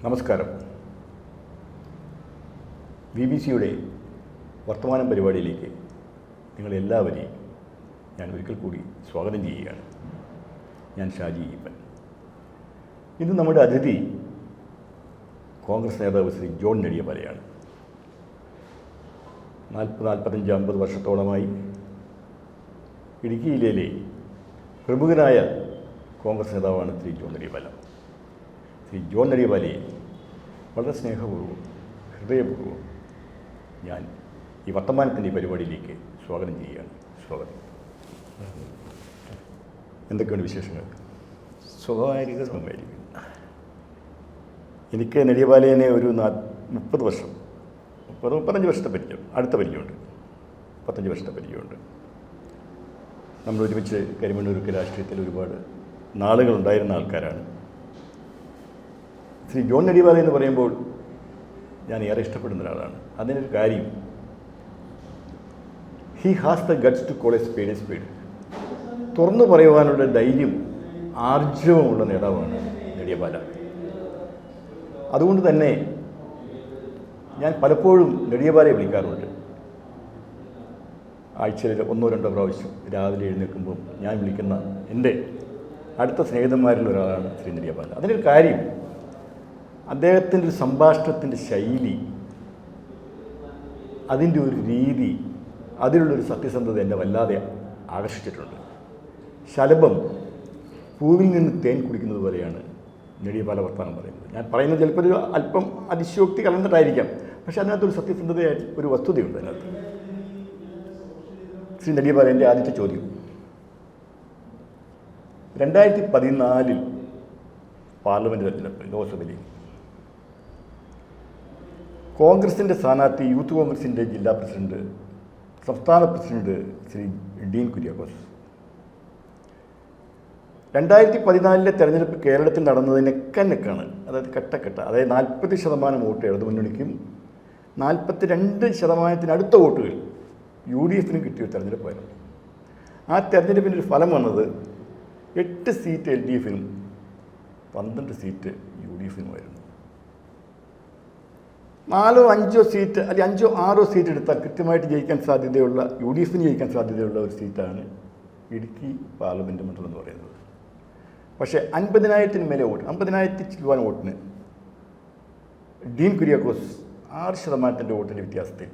നമസ്കാരം. BBC-യുടെ വർത്തമാനം പരിപാടിയിലേക്ക് നിങ്ങളെല്ലാവരെയും ഞാൻ ഒരിക്കൽ കൂടി സ്വാഗതം ചെയ്യുകയാണ്. ഞാൻ ഷാജി ഈപ്പൻ. ഇന്ന് നമ്മുടെ അതിഥി കോൺഗ്രസ് നേതാവ് ശ്രീ ജോൺ നെടിയപാലയാണ്. 40-45-50 വർഷത്തോളമായി ഇടുക്കി ജില്ലയിലെ പ്രമുഖനായ കോൺഗ്രസ് നേതാവാണ് ശ്രീ ജോൺ നെടിയപാല. ശ്രീ ജോൺ നെടിയപാലയെ വളരെ സ്നേഹപൂർവ്വം ഹൃദയപൂർവ്വം ഞാൻ ഈ വർത്തമാനത്തിൻ്റെ ഈ പരിപാടിയിലേക്ക് സ്വാഗതം ചെയ്യുകയാണ്. സ്വാഗതം. എന്തൊക്കെയാണ് വിശേഷങ്ങൾ? സുഖമായിരിക്കും. എനിക്ക് നെടിയപാലയെ ഒരു 30 വർഷം 35 വർഷത്തെ പരിചയം, അടുത്ത പരിചയമുണ്ട്. 35 വർഷത്തെ പരിചയമുണ്ട്. നമ്മൾ ഒരുമിച്ച് കരിമണ്ണൂർക്ക് രാഷ്ട്രീയത്തിൽ ഒരുപാട് നാളുകളുണ്ടായിരുന്ന ആൾക്കാരാണ്. ശ്രീ ജോൺ നെടിയപാല എന്ന് പറയുമ്പോൾ ഞാൻ ഏറെ ഇഷ്ടപ്പെടുന്ന ഒരാളാണ്. അതിനൊരു കാര്യം, he has the guts to call a spade a spade. തുറന്നു പറയുവാനുള്ള ധൈര്യം, ആർജവമുള്ള നേതാവാണ് നെടിയപാല. അതുകൊണ്ട് തന്നെ ഞാൻ പലപ്പോഴും നെടിയപാലയെ വിളിക്കാറുണ്ട്. ആഴ്ചയിൽ 1-2 പ്രാവശ്യം രാവിലെ എഴുന്നേൽക്കുമ്പോൾ ഞാൻ വിളിക്കുന്ന എൻ്റെ അടുത്ത സ്നേഹിതന്മാരിൽ ഒരാളാണ് ശ്രീ നെടിയപാല. അതിനൊരു കാര്യം, അദ്ദേഹത്തിൻ്റെ ഒരു സംഭാഷണത്തിൻ്റെ ശൈലി, അതിൻ്റെ ഒരു രീതി, അതിലുള്ളൊരു സത്യസന്ധത എന്നെ വല്ലാതെ ആകർഷിച്ചിട്ടുണ്ട്. ശലഭം പൂവിൽ നിന്ന് തേൻ കുടിക്കുന്നത് പോലെയാണ് നെടിയപാല വർത്തമാനം പറയുന്നത്. ഞാൻ പറയുന്നത് ചിലപ്പോൾ ഒരു അല്പം അതിശയോക്തി കലർന്നിട്ടായിരിക്കാം, പക്ഷെ അതിനകത്തൊരു സത്യസന്ധതയായിട്ട് ഒരു വസ്തുതയുണ്ട് അതിനകത്ത്. ശ്രീ നെടിയപാല, എൻ്റെ ആദ്യത്തെ ചോദ്യം, 2014 പാർലമെൻറ്റ് തെരഞ്ഞെടുപ്പ് ലോക്സഭയിൽ കോൺഗ്രസിൻ്റെ സ്ഥാനാർത്ഥി, യൂത്ത് കോൺഗ്രസിൻ്റെ ജില്ലാ പ്രസിഡന്റ്, സംസ്ഥാന പ്രസിഡന്റ് ശ്രീ ഡീൻ കുര്യാക്കോസ്. 2014 തെരഞ്ഞെടുപ്പ് കേരളത്തിൽ നടന്നത് നെക്കാണ്, അതായത് കെട്ട. അതായത് 40% വോട്ട് ഇടതുമുന്നണിക്കും 42% വോട്ടുകൾ UDF-നും കിട്ടിയ തെരഞ്ഞെടുപ്പായിരുന്നു. ആ തെരഞ്ഞെടുപ്പിൻ്റെ ഒരു ഫലം വന്നത് 8 സീറ്റ് LDF-നും 12 സീറ്റ് UDF-നുമായിരുന്നു. 4-5 സീറ്റ് അല്ലെങ്കിൽ 5-6 സീറ്റ് എടുത്താൽ കൃത്യമായിട്ട് ജയിക്കാൻ സാധ്യതയുള്ള, UDF-ന് ജയിക്കാൻ സാധ്യതയുള്ള ഒരു സീറ്റാണ് ഇടുക്കി പാർലമെൻറ്റ് മണ്ഡലം എന്ന് പറയുന്നത്. പക്ഷേ 50,000-ന് മേലെ വോട്ട്, 50,000 ചില്ലുവാൻ വോട്ടിന് ഡീൻ കുര്യാക്കോസ് 6% വോട്ടിൻ്റെ വ്യത്യാസത്തിൽ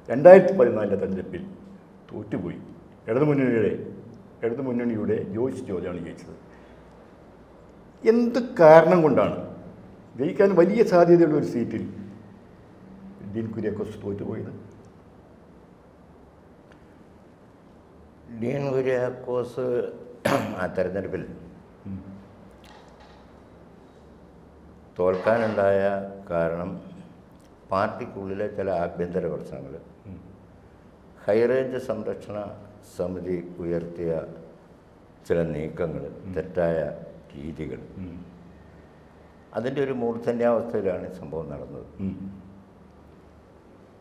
2014 തെരഞ്ഞെടുപ്പിൽ തോറ്റുപോയി. ഇടതുമുന്നണിയുടെ ജോർജാണ് ജയിച്ചത്. എന്ത് കാരണം കൊണ്ടാണ് ജയിക്കാൻ വലിയ സാധ്യതയുള്ള ഒരു സീറ്റിൽ ഡീൻ കുര്യാക്കോസ് തോറ്റുപോയത്? ഡീൻ കുര്യാക്കോസ് ആ തെരഞ്ഞെടുപ്പിൽ തോൽക്കാനുണ്ടായ കാരണം പാർട്ടിക്കുള്ളിലെ ചില ആഭ്യന്തര പ്രശ്നങ്ങൾ, ഹൈറേഞ്ച് സംരക്ഷണ സമിതി ഉയർത്തിയ ചില നീക്കങ്ങൾ, തെറ്റായ രീതികൾ, അതിൻ്റെ ഒരു മൂർധന്യാവസ്ഥയിലാണ് സംഭവം നടന്നത്.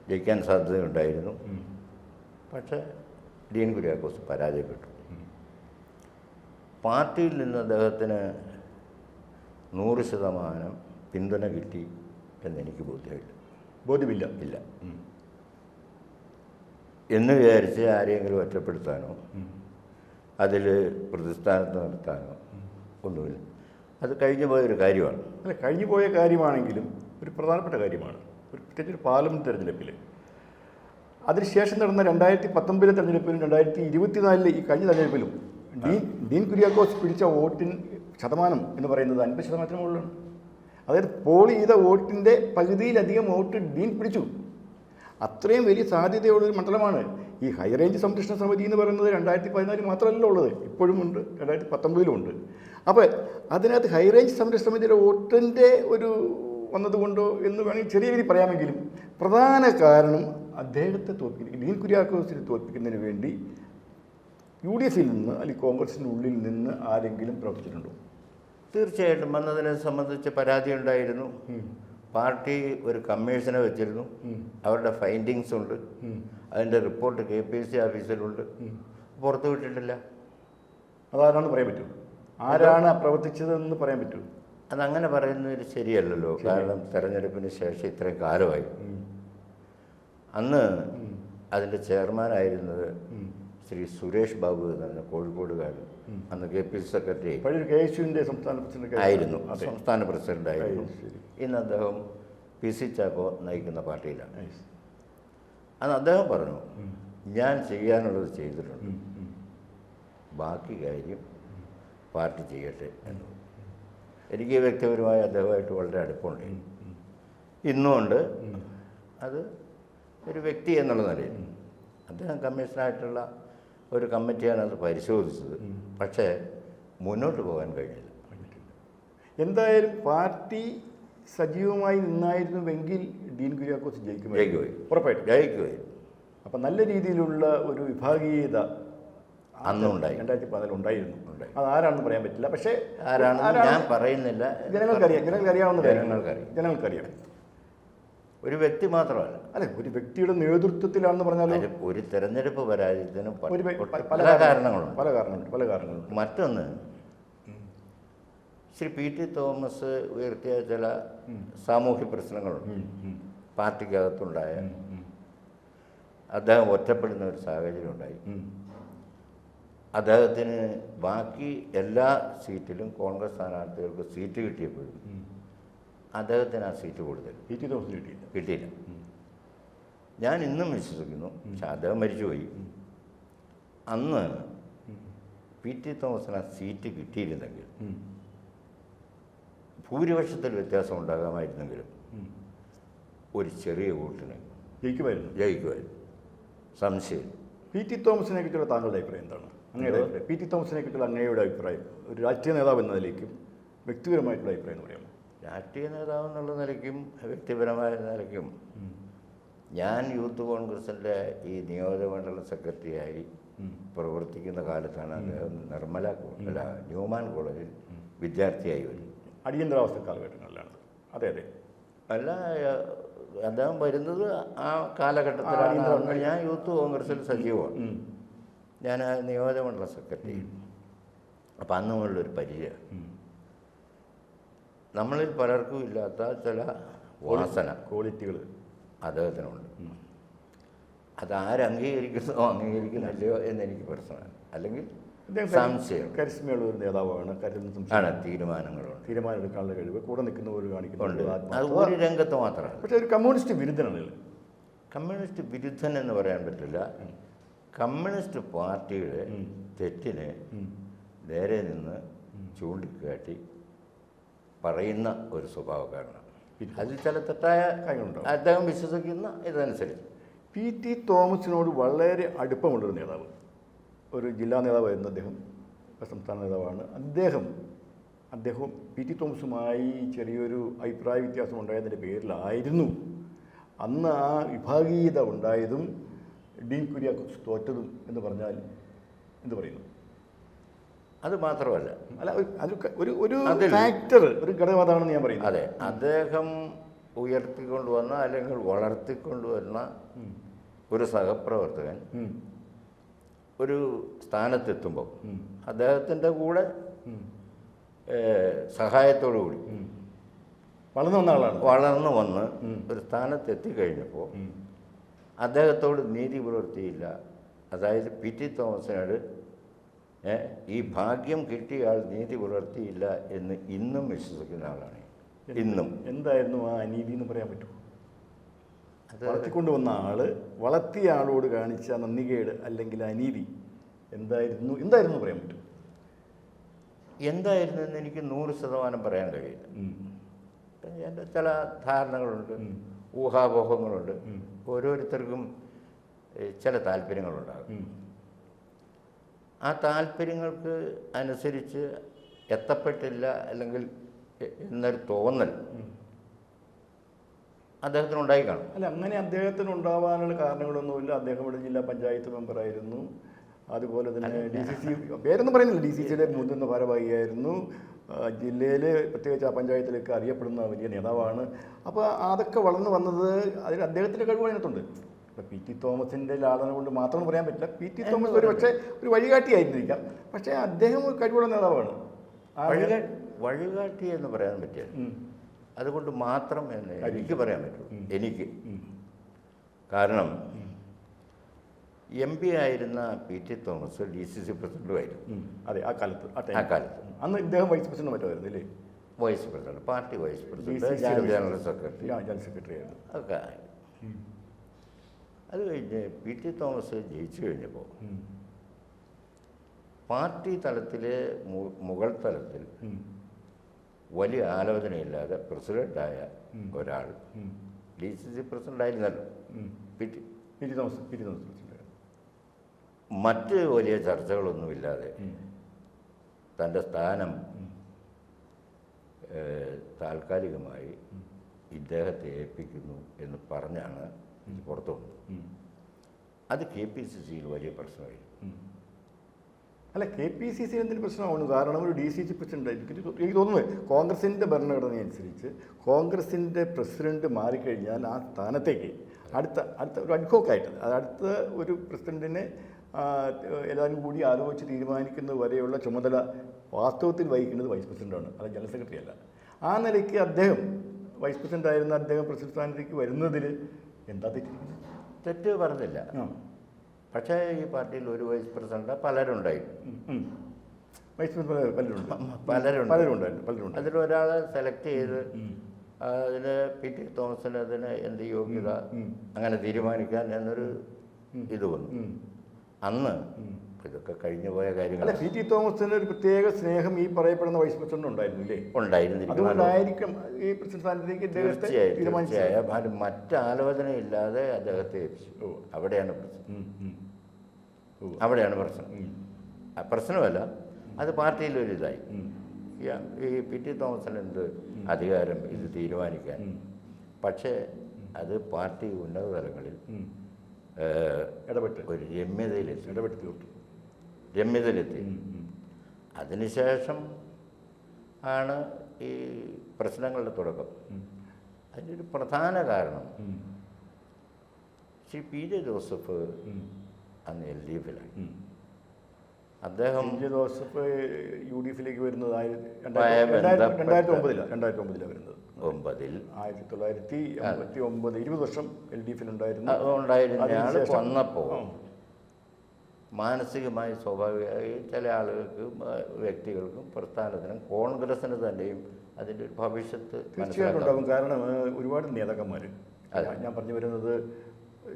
ജയിക്കാൻ സാധ്യതയുണ്ടായിരുന്നു, പക്ഷേ ഡീൻ കുര്യാക്കോസ് പരാജയപ്പെട്ടു. പാർട്ടിയിൽ നിന്ന് അദ്ദേഹത്തിന് 100% പിന്തുണ കിട്ടി എന്നെനിക്ക് ബോധ്യമില്ല. എന്ന് വിചാരിച്ച് ആരെയെങ്കിലും ഒറ്റപ്പെടുത്താനോ അതിൽ പ്രതിസ്ഥാനത്ത് നിർത്താനോ ഒന്നുമില്ല. അത് കഴിഞ്ഞു പോയൊരു കാര്യമാണ്. അല്ല, കഴിഞ്ഞു പോയ കാര്യമാണെങ്കിലും ഒരു പ്രധാനപ്പെട്ട കാര്യമാണ്. പ്രത്യേകിച്ച് ഒരു പാർലമെൻറ്റ് തെരഞ്ഞെടുപ്പിൽ, അതിനുശേഷം നടന്ന 2019 തെരഞ്ഞെടുപ്പിലും 2024 ഈ കഴിഞ്ഞ തെരഞ്ഞെടുപ്പിലും ഡീൻ കുര്യാക്കോസ് പിടിച്ച വോട്ടിൻ ശതമാനം എന്ന് പറയുന്നത് 50% മുകളിലാണ്. അതായത് പോൾ ചെയ്ത വോട്ടിൻ്റെ പകുതിയിലധികം വോട്ട് ഡീൻ പിടിച്ചു. അത്രയും വലിയ സാധ്യതയുള്ളൊരു മണ്ഡലമാണ്. ഈ ഹൈറേഞ്ച് സംരക്ഷണ സമിതി എന്ന് പറയുന്നത് 2014 മാത്രമല്ല ഉള്ളത്, ഇപ്പോഴും ഉണ്ട്, 2019 ഉണ്ട്. അപ്പോൾ അതിനകത്ത് ഹൈറേഞ്ച് സംരക്ഷണ സമിതിയുടെ വോട്ടിൻ്റെ ഒരു വന്നതുകൊണ്ടോ എന്ന് വേണമെങ്കിൽ ചെറിയ രീതിയിൽ പറയാമെങ്കിലും പ്രധാന കാരണം അദ്ദേഹത്തെ ഡീൻ കുര്യാക്കോസിനെ തോൽപ്പിക്കുന്നതിന് വേണ്ടി UDF-ൽ നിന്ന് അല്ലെങ്കിൽ കോൺഗ്രസിൻ്റെ ഉള്ളിൽ നിന്ന് ആരെങ്കിലും പ്രവർത്തിച്ചിട്ടുണ്ടോ? തീർച്ചയായിട്ടും വന്നതിനെ സംബന്ധിച്ച് പരാതി ഉണ്ടായിരുന്നു. പാർട്ടി ഒരു കമ്മീഷനെ വെച്ചിരുന്നു, അവരുടെ ഫൈൻഡിങ്സ് ഉണ്ട്, അതിൻ്റെ റിപ്പോർട്ട് KPC ഓഫീസിലുണ്ട്, പുറത്തു വിട്ടിട്ടില്ല. അതാരാണെന്ന് പറയാൻ പറ്റുമോ? ആരാണ് പ്രവർത്തിച്ചതെന്ന് പറയാൻ പറ്റുമോ? അതങ്ങനെ പറയുന്നത് ശരിയല്ലല്ലോ. കാരണം തെരഞ്ഞെടുപ്പിന് ശേഷം ഇത്രയും കാലമായി. അന്ന് അതിൻ്റെ ചെയർമാനായിരുന്നത് ശ്രീ സുരേഷ് ബാബു എന്ന് പറഞ്ഞ കോഴിക്കോടുകാരൻ, അന്ന് KPC സെക്രട്ടറി ആയിരുന്നു, സംസ്ഥാന പ്രസിഡന്റ് ആയിരുന്നു. ഇന്ന് അദ്ദേഹം PC ചാക്കോ നയിക്കുന്ന പാർട്ടിയിലാണ്. അന്ന് അദ്ദേഹം പറഞ്ഞു, ഞാൻ ചെയ്യാനുള്ളത് ചെയ്തിട്ടുണ്ട്, ബാക്കി കാര്യം പാർട്ടി ചെയ്യട്ടെ എന്ന്. എനിക്ക് വ്യക്തിപരമായി അദ്ദേഹമായിട്ട് വളരെ അടുപ്പമുണ്ട്, ഇന്നുമുണ്ട്. അത് ഒരു വ്യക്തി എന്നുള്ള നിലയിൽ അദ്ദേഹം കമ്മീഷനായിട്ടുള്ള ഒരു കമ്മിറ്റിയാണ് അത് പരിശോധിച്ചത്. പക്ഷേ മുന്നോട്ട് പോകാൻ കഴിഞ്ഞില്ല. എന്തായാലും പാർട്ടി സജീവമായി നിന്നായിരുന്നുവെങ്കിൽ ഡീൻ കുര്യാക്കോസ് ജയിക്കുമായി, ഉറപ്പായിട്ടും ജയിക്കുമായി. അപ്പം നല്ല രീതിയിലുള്ള ഒരു വിഭാഗീയത അന്നുണ്ടായി, 2014 ഉണ്ടായിരുന്നു. അത് ആരാണെന്ന് പറയാൻ പറ്റില്ല. പക്ഷേ ആരാണെന്ന് ഞാൻ പറയുന്നില്ല. ജനങ്ങൾക്കറിയാം. ഒരു വ്യക്തി മാത്രമല്ല, അല്ലെ, ഒരു വ്യക്തിയുടെ നേതൃത്വത്തിലാണെന്ന് പറഞ്ഞാൽ ഒരു തെരഞ്ഞെടുപ്പ് പരാജയത്തിന് പല കാരണങ്ങളുണ്ട്. മറ്റൊന്ന്, ശ്രീ PT തോമസ് ഉയർത്തിയ ചില സാമൂഹ്യ പ്രശ്നങ്ങളുണ്ട്. പാർട്ടിക്കകത്തുണ്ടായ അദ്ദേഹം ഒറ്റപ്പെടുന്ന ഒരു സാഹചര്യം ഉണ്ടായി. അദ്ദേഹത്തിന് ബാക്കി എല്ലാ സീറ്റിലും കോൺഗ്രസ് സ്ഥാനാർത്ഥികൾക്ക് സീറ്റ് കിട്ടിയപ്പോഴും അദ്ദേഹത്തിന് ആ സീറ്റ് കൂടുതൽ കിട്ടിയില്ല. ഞാൻ ഇന്നും വിശ്വസിക്കുന്നു, പക്ഷെ അദ്ദേഹം മരിച്ചുപോയി. അന്ന് PT തോമസിന് ആ സീറ്റ് കിട്ടിയിരുന്നെങ്കിൽ ഭൂരിപക്ഷത്തിൽ വ്യത്യാസം ഉണ്ടാകാമായിരുന്നെങ്കിലും ഒരു ചെറിയ വോട്ടിന് ജയിക്കുമായിരുന്നു, സംശയം. PT തോമസിനെ കുറിച്ചുള്ള താങ്കളുടെ അഭിപ്രായം എന്താണ്? അങ്ങയുടെ PT തോമസിനെ കുറിച്ചുള്ള അങ്ങയുടെ അഭിപ്രായം ഒരു രാഷ്ട്രീയ നേതാവ് എന്ന നിലയ്ക്കും വ്യക്തിപരമായിട്ടുള്ള അഭിപ്രായം എന്ന് പറയാമോ? രാഷ്ട്രീയ നേതാവ് എന്നുള്ള നിലയ്ക്കും വ്യക്തിപരമായ നിലയ്ക്കും ഞാൻ യൂത്ത് കോൺഗ്രസിൻ്റെ ഈ നിയോജകമണ്ഡല സെക്രട്ടറിയായി പ്രവർത്തിക്കുന്ന കാലത്താണ് അദ്ദേഹം ന്യൂമാൻ കോളേജിൽ വിദ്യാർത്ഥിയായി വരും. അടിയന്തരാവസ്ഥ കാലഘട്ടങ്ങളിലാണ്. അതെ. അല്ല, അദ്ദേഹം വരുന്നത് ആ കാലഘട്ടത്തിലാണ്. ഞാൻ യൂത്ത് കോൺഗ്രസിൽ സജീവമാണ്. ഞാൻ നിയോജകമണ്ഡല സെക്രട്ടറി. അപ്പം അന്ന് മുതലൊരു പരിചയം നമ്മളിൽ പലർക്കും ഇല്ലാത്ത ചില വാസന ക്വാളിറ്റികൾ അദ്ദേഹത്തിനുണ്ട്. അത് ആരംഗീകരിക്കുന്നോ അംഗീകരിക്കുന്നില്ലയോ എന്നെനിക്ക് പ്രശ്നമാണ്. അല്ലെങ്കിൽ സംശയം. കരിസ്മയുള്ള ഒരു നേതാവാണ്. തീരുമാനമെടുക്കാനുള്ള കഴിവ്, കൂടെ നിൽക്കുന്നവർ കാണിക്കുന്നുണ്ട്. അത് ഒരു രംഗത്ത് മാത്രമാണ്. പക്ഷേ ഒരു കമ്മ്യൂണിസ്റ്റ് വിരുദ്ധനാണ്. കമ്മ്യൂണിസ്റ്റ് വിരുദ്ധൻ എന്ന് പറയാൻ പറ്റില്ല. കമ്മ്യൂണിസ്റ്റ് പാർട്ടിയുടെ തെറ്റിനെ നേരെ നിന്ന് ചൂണ്ടിക്കാട്ടി പറയുന്ന ഒരു സ്വഭാവക്കാരനാണ്. അതിൽ ചില തെറ്റായ കാര്യങ്ങളുണ്ടാവും. അദ്ദേഹം വിശ്വസിക്കുന്ന ഇതനുസരിച്ച്. PT തോമസിനോട് വളരെ അടുപ്പമുള്ളൊരു നേതാവ്, ഒരു ജില്ലാ നേതാവായിരുന്നു അദ്ദേഹം, സംസ്ഥാന നേതാവാണ് അദ്ദേഹം. PT തോമസുമായി ചെറിയൊരു അഭിപ്രായ വ്യത്യാസം ഉണ്ടായതിൻ്റെ പേരിലായിരുന്നു അന്ന് ആ വിഭാഗീയത ഉണ്ടായതും ഡീൻ കുര്യാക്കോസ് തോറ്റതും എന്ന് പറഞ്ഞാൽ എന്ത് പറയുന്നു? അത് മാത്രമല്ല, ഒരു ഫാക്ടർ, ഒരു ഘടകം അതാണെന്ന് ഞാൻ പറയുന്നു. അതെ, അദ്ദേഹം ഉയർത്തിക്കൊണ്ടുവന്ന അല്ലെങ്കിൽ വളർത്തിക്കൊണ്ടുവരുന്ന ഒരു സഹപ്രവർത്തകൻ ഒരു സ്ഥാനത്തെത്തുമ്പോൾ അദ്ദേഹത്തിൻ്റെ കൂടെ സഹായത്തോടു കൂടി വളർന്നു വന്ന് ഒരു സ്ഥാനത്തെത്തിക്കഴിഞ്ഞപ്പോൾ അദ്ദേഹത്തോട് നീതി പുലർത്തിയില്ല. അതായത് PT തോമസിനോട് ഈ ഭാഗ്യം കിട്ടിയ ആൾ നീതി പുലർത്തിയില്ല എന്ന് ഇന്നും വിശ്വസിക്കുന്ന ആളാണ്. ഇന്നും എന്തായിരുന്നു ആ അനീതി എന്ന് പറയാൻ പറ്റുമോ? വളർത്തിക്കൊണ്ടുവന്ന ആള് വളർത്തിയ ആളോട് കാണിച്ച നന്ദികേട് അല്ലെങ്കിൽ അനീതി എന്തായിരുന്നു പറയാൻ പറ്റും? എന്തായിരുന്നു എന്ന് എനിക്ക് 100% പറയാൻ കഴിയില്ല. എൻ്റെ ചില ധാരണകളുണ്ട്, ഊഹാപോഹങ്ങളുണ്ട്. ഓരോരുത്തർക്കും ചില താല്പര്യങ്ങളുണ്ടാകും. ആ താല്പര്യങ്ങൾക്ക് അനുസരിച്ച് എത്തപ്പെട്ടില്ല അല്ലെങ്കിൽ എന്നൊരു തോന്നൽ അദ്ദേഹത്തിന് ഉണ്ടായി കാണും. അല്ല, അങ്ങനെ അദ്ദേഹത്തിന് ഉണ്ടാവാനുള്ള കാരണങ്ങളൊന്നുമില്ല. അദ്ദേഹം ഇവിടെ ജില്ലാ പഞ്ചായത്ത് മെമ്പറായിരുന്നു. അതുപോലെ തന്നെ DCC, പേരൊന്നും പറയുന്നില്ല, DCCയുടെ മുതിർന്ന ഭാരവാഹിയായിരുന്നു. ജില്ലയിൽ പ്രത്യേകിച്ച് ആ പഞ്ചായത്തിലേക്ക് അറിയപ്പെടുന്ന വലിയ നേതാവാണ്. അപ്പോൾ അതൊക്കെ വളർന്നു വന്നത് അതിന് അദ്ദേഹത്തിൻ്റെ കഴിവ് അതിനകത്തുണ്ട്. ഇപ്പോൾ PT തോമസിൻ്റെ ലാളന കൊണ്ട് മാത്രം പറയാൻ പറ്റില്ല. PT തോമസ് ഒരു പക്ഷേ ഒരു വഴികാട്ടിയായിരുന്നിരിക്കാം, പക്ഷേ അദ്ദേഹം കഴിവുള്ള നേതാവാണ്. വഴികാട്ടി എന്ന് പറയാൻ പറ്റില്ല. അതുകൊണ്ട് മാത്രം എന്ന് എനിക്ക് പറയാൻ പറ്റുള്ളൂ. എനിക്ക് കാരണം MP ആയിരുന്ന PT തോമസ് DCC പ്രസിഡന്റുമായിരുന്നു. അതെ, ആ കാലത്ത് അന്ന് ഇദ്ദേഹം വൈസ് പ്രസിഡന്റ് മറ്റായിരുന്നു അല്ലേ? Vice president, party vice president, general secretary ആയിരുന്നു ഒക്കെ. അത് കഴിഞ്ഞ് PT തോമസ് ജയിച്ചു കഴിഞ്ഞപ്പോൾ പാർട്ടി തലത്തിലെ മുകൾ തലത്തിൽ വലിയ ആലോചനയില്ലാതെ പ്രസിഡന്റായ ഒരാൾ DCC പ്രസിഡന്റ് ആയിരുന്നല്ലോ PT തോമസ് പ്രസിഡന്റ്. മറ്റ് വലിയ ചർച്ചകളൊന്നുമില്ലാതെ തൻ്റെ സ്ഥാനം താൽക്കാലികമായി ഇദ്ദേഹത്തെ ഏൽപ്പിക്കുന്നു എന്ന് പറഞ്ഞാണ് പുറത്തു വന്നത്. അത് KPCCയിൽ വലിയ പ്രശ്നമായി. അല്ല, KPCC എന്തിന് പ്രശ്നമാണ്? കാരണം ഒരു DCC പ്രസിഡന്റ് എനിക്ക് തോന്നുന്നത് കോൺഗ്രസിൻ്റെ ഭരണഘടന അനുസരിച്ച് കോൺഗ്രസിൻ്റെ പ്രസിഡന്റ് മാറിക്കഴിഞ്ഞാൽ ആ സ്ഥാനത്തേക്ക് അടുത്ത ഒരു അഡ്ഹോക്കായിട്ട് അടുത്ത ഒരു പ്രസിഡന്റിനെ എല്ലാവരും കൂടി ആലോചിച്ച് തീരുമാനിക്കുന്നത് വരെയുള്ള ചുമതല വാസ്തവത്തിൽ വഹിക്കുന്നത് വൈസ് പ്രസിഡന്റാണ്, അത് ജനറൽ സെക്രട്ടറി അല്ല. ആ നിലയ്ക്ക് അദ്ദേഹം വൈസ് പ്രസിഡന്റ് ആയിരുന്ന അദ്ദേഹം പ്രസിഡന്റ് സ്ഥാനത്തേക്ക് വരുന്നതിൽ എന്താ തെറ്റിരിക്കുന്നത്? തെറ്റ് പറഞ്ഞില്ല. പക്ഷേ ഈ പാർട്ടിയിൽ ഒരു വൈസ് പ്രസിഡന്റ് പലരുണ്ടായിരുന്നു. വൈസ് പ്രസിഡന്റ് പലരുണ്ടായിരുന്നു. അതിലൊരാളെ സെലക്ട് ചെയ്ത് അതിന് PT തോമസിന് അതിന് എന്ത് യോഗ്യത അങ്ങനെ തീരുമാനിക്കാൻ എന്നൊരു ഇത് വന്നു. അന്ന് ഇതൊക്കെ കഴിഞ്ഞു പോയ കാര്യങ്ങൾ. PT തോമസിന് ഒരു പ്രത്യേക സ്നേഹം ഈ പറയപ്പെടുന്ന വൈസ് പ്രസിഡന്റ് ഉണ്ടായിരുന്നില്ലേ? അതുകൊണ്ടായിരിക്കും ഈ പ്രസിഡന്റ് സ്ഥാനത്തേക്ക് തീരുമാനിച്ചത്. മറ്റാലോചനയില്ലാതെ അദ്ദേഹത്തെ ഏൽപ്പിച്ചു. അവിടെയാണ് പ്രശ്നം. പ്രശ്നമല്ല, അത് പാർട്ടിയിലൊരിതായി. ഈ PT തോമസിന് എന്ത് അധികാരം ഇത് തീരുമാനിക്കാൻ? പക്ഷേ അത് പാർട്ടി ഉന്നത തലങ്ങളിൽ ഒരു രമ്യതയിലെത്തി. അതിനുശേഷം ആണ് ഈ പ്രശ്നങ്ങളുടെ തുടക്കം. അതിൻ്റെ ഒരു പ്രധാന കാരണം ശ്രീ PJ ജോസഫ് അന്ന് LDFിലായി. അദ്ദേഹം ജോസഫ് UDFിലേക്ക് വരുന്നത് 2009 വരുന്നത്. 1989 20 വർഷം LDFിലുണ്ടായിരുന്ന വന്നപ്പോൾ മാനസികമായി സ്വാഭാവികമായി ചില ആളുകൾക്കും വ്യക്തികൾക്കും പ്രസ്ഥാനത്തിനും കോൺഗ്രസിന് തന്നെയും അതിൻ്റെ ഒരു ഭവിഷ്യത്ത് തീർച്ചയായിട്ടും ഉണ്ടാകും. കാരണം ഒരുപാട് നേതാക്കന്മാർ, ഞാൻ പറഞ്ഞു വരുന്നത്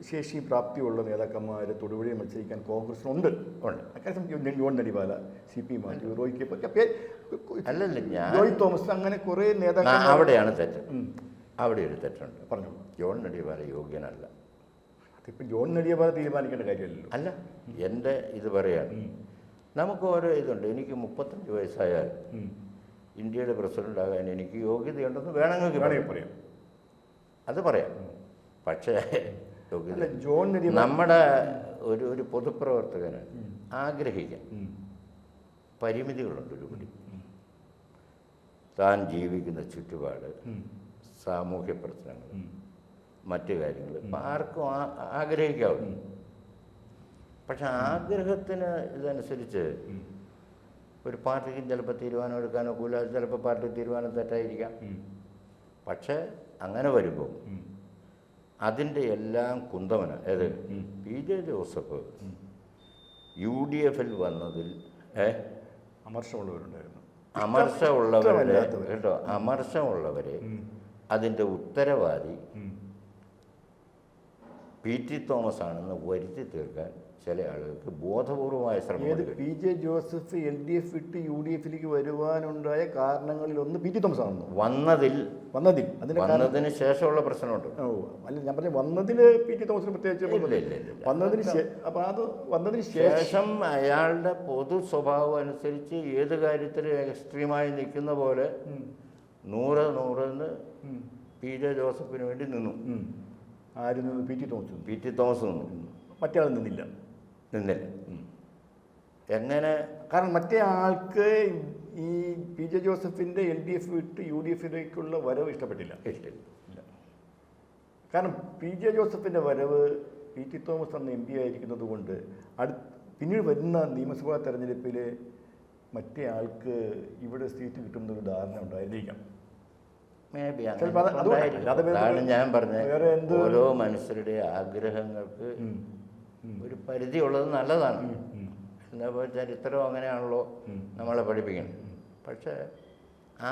ശേഷി പ്രാപ്തിയുള്ള നേതാക്കന്മാർ തൊടുപുഴയിൽ മത്സരിക്കാൻ കോൺഗ്രസിനുണ്ട്. അക്കാര്യം John Nedivala, CP Mathew, Roy Thomas, അങ്ങനെ കുറേ നേതാക്കൾ. അവിടെയാണ് തെറ്റ്. അവിടെ ഒരു തെറ്റുണ്ട്. പറഞ്ഞു, ജോൺ നെടിവാല യോഗ്യനല്ല. അതിപ്പോൾ ജോൺ നെടിവാല തീരുമാനിക്കേണ്ട കാര്യമല്ലല്ലോ. അല്ല, എൻ്റെ ഇത് പറയാൻ നമുക്ക് ഓരോ ഇതുണ്ട്. എനിക്ക് 35 വയസ്സായാൽ ഇന്ത്യയുടെ പ്രസിഡന്റ് ആകാൻ എനിക്ക് യോഗ്യതയുണ്ടെന്ന് വേണമെങ്കിൽ പറയാം. അത് പറയാം. പക്ഷേ നമ്മുടെ ഒരു പൊതുപ്രവർത്തകന് ആഗ്രഹിക്കാൻ പരിമിതികളുണ്ട്. ഒരുപടി താൻ ജീവിക്കുന്ന ചുറ്റുപാട്, സാമൂഹ്യ പ്രശ്നങ്ങൾ, മറ്റു കാര്യങ്ങൾ ആർക്കും ആഗ്രഹിക്കാവും. പക്ഷെ ആഗ്രഹത്തിന് ഇതനുസരിച്ച് ഒരു പാർട്ടിക്കും ചിലപ്പോൾ തീരുമാനം എടുക്കാനോ കൂടാതെ ചിലപ്പോൾ പാർട്ടി തീരുമാനം തെറ്റായിരിക്കാം. പക്ഷേ അങ്ങനെ വരുമ്പോൾ അതിൻ്റെ എല്ലാം കുന്തമന PJ ജോസഫ് UDFിൽ വന്നതിൽ അമർഷമുള്ളവരെ അതിൻ്റെ ഉത്തരവാദി PT തോമസ് ആണെന്ന് വരുത്തി തീർക്കാൻ ചില ആളുകൾക്ക് ബോധപൂർവമായ ശ്രമം. PJ ജോസഫ് LDF വിട്ട് UDFിലേക്ക് വരുവാനുണ്ടായ കാരണങ്ങളിലൊന്ന് PT തോമസ് ആണെന്ന് വന്നതിന് ശേഷമുള്ള പ്രശ്നമുണ്ട്. അല്ല, ഞാൻ പറഞ്ഞ വന്നതിൽ PT തോമസിന് പ്രത്യേകിച്ച് വന്നതിന് ശേഷം അയാളുടെ പൊതു സ്വഭാവം അനുസരിച്ച് ഏത് കാര്യത്തിലും എക്സ്ട്രീമായി നിൽക്കുന്ന പോലെ 100 PJ ജോസഫിന് വേണ്ടി നിന്നു. ആര് നിന്നു? PT തോമസ് നിന്നു. മറ്റേ ആൾ നിന്നില്ല. എങ്ങനെ? കാരണം മറ്റേ ആൾക്ക് ഈ PJ ജോസഫിൻ്റെ LDF വിട്ട് UDFിലേക്കുള്ള വരവ് ഇഷ്ടപ്പെട്ടില്ല. കാരണം PJ ജോസഫിൻ്റെ വരവ് PT തോമസ് അന്ന് MP ആയിരിക്കുന്നത് കൊണ്ട് പിന്നീട് വരുന്ന നിയമസഭാ തെരഞ്ഞെടുപ്പിൽ മറ്റേ ആൾക്ക് ഇവിടെ സീറ്റ് കിട്ടുന്ന ഒരു ധാരണ ഉണ്ടായിരിക്കാം. മേ ബി ചിലപ്പോൾ അതുകൊണ്ടായിരിക്കും. അല്ലാതെ വേറെ- അതാണ് ഞാൻ പറഞ്ഞത്. വേറെ എന്ത് ഓരോ മനുഷ്യരുടെ ആഗ്രഹങ്ങൾക്ക് ഒരു പരിധി ഉള്ളത് നല്ലതാണ്. എന്താ ചരിത്രം അങ്ങനെയാണല്ലോ നമ്മളെ പഠിപ്പിക്കുന്നത്. പക്ഷേ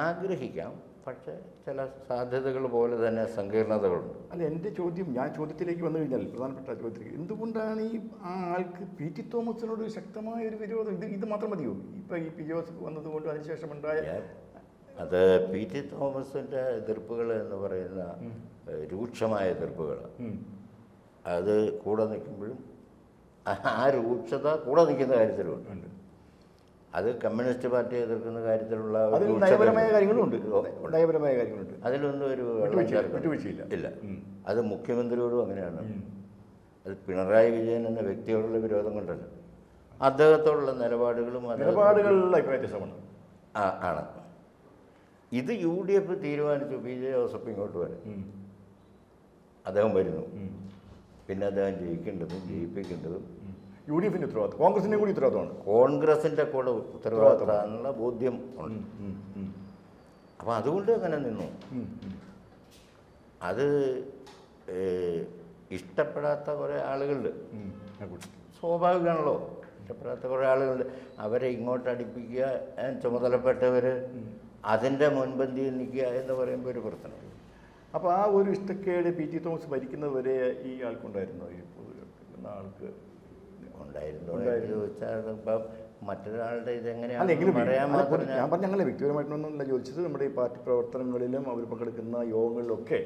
ആഗ്രഹിക്കാം, പക്ഷേ ചില സാധ്യതകൾ പോലെ തന്നെ സങ്കീർണതകളുണ്ട്. അല്ല, എൻ്റെ ചോദ്യം, ഞാൻ ചോദ്യത്തിലേക്ക് വന്നു കഴിഞ്ഞാൽ പ്രധാനപ്പെട്ട ചോദ്യത്തിലേക്ക്, എന്തുകൊണ്ടാണ് ഈ ആ ആൾക്ക് പി ടി തോമസിനോട് ശക്തമായ ഒരു വിരോധം? ഇത് മാത്രം മതിയോ? ഇപ്പം ഈ പി ജോസഫ് വന്നതുകൊണ്ട് അതിനുശേഷം ഉണ്ടായ അത് പി ടി തോമസിൻ്റെ എതിർപ്പുകൾ എന്ന് പറയുന്ന രൂക്ഷമായ എതിർപ്പുകൾ, അത് കൂടെ നിൽക്കുമ്പോഴും ആ രൂക്ഷത കൂടെ നിൽക്കുന്ന കാര്യത്തിലുണ്ട്. അത് കമ്മ്യൂണിസ്റ്റ് പാർട്ടിയെ എതിർക്കുന്ന കാര്യത്തിലുള്ള നയപരമായ കാര്യങ്ങളുണ്ട്. നയപരമായ കാര്യങ്ങളുണ്ട്. അതിലൊന്നും ഒരു വിട്ടുവീഴ്ചയില്ല. ഇല്ല. അത് മുഖ്യമന്ത്രിയോടും അങ്ങനെയാണ്. അത് പിണറായി വിജയൻ എന്ന വ്യക്തിയോടുള്ള വിരോധം കൊണ്ടല്ല, അദ്ദേഹത്തോടുള്ള നിലപാടുകളുടെ വ്യത്യാസമാണ് ആണ്. ഇത് UDF തീരുമാനിച്ചു. PJ ജോസഫ് ഇങ്ങോട്ട് വരും, അദ്ദേഹം വരുന്നു. പിന്നെ അദ്ദേഹം ജയിക്കേണ്ടതും ജയിപ്പിക്കേണ്ടതും UDFന്റെ ഉത്തരവാദിത്വം, കോൺഗ്രസിന്റെ കൂടി ഉത്തരവാദിത്വമാണ്. കോൺഗ്രസിന്റെ കൂടെ ഉത്തരവാദിത്തമാണെന്നുള്ള ബോധ്യം ഉണ്ട്. അപ്പം അതുകൊണ്ട് അങ്ങനെ നിന്നു. അത് ഇഷ്ടപ്പെടാത്ത കുറേ ആളുകളുണ്ട്. സ്വാഭാവികമാണല്ലോ, ഇഷ്ടപ്പെടാത്ത കുറേ ആളുകളുണ്ട്. അവരെ ഇങ്ങോട്ട് അടുപ്പിക്കുക, ചുമതലപ്പെട്ടവർ അതിൻ്റെ മുൻപന്തിയിൽ നിൽക്കുക എന്ന് പറയുമ്പോൾ ഒരു പ്രശ്നം. അപ്പോൾ ആ ഒരു ഇഷ്ടക്കേട് പി ടി തോമസ് ഭരിക്കുന്നത് വരെ ഈ ആൾക്കുണ്ടായിരുന്നോ? ഈ ആൾക്ക് ഉണ്ടായിരുന്നു ചോദിച്ചാൽ ഇപ്പം മറ്റൊരാളുടെ ഇതെങ്ങനെയാണ് ഞാൻ പറഞ്ഞ അങ്ങനെ വ്യക്തിപരമായിട്ടൊന്നുമല്ല ചോദിച്ചത്. നമ്മുടെ ഈ പാർട്ടി പ്രവർത്തനങ്ങളിലും അവർ പങ്കെടുക്കുന്ന യോഗങ്ങളിലൊക്കെ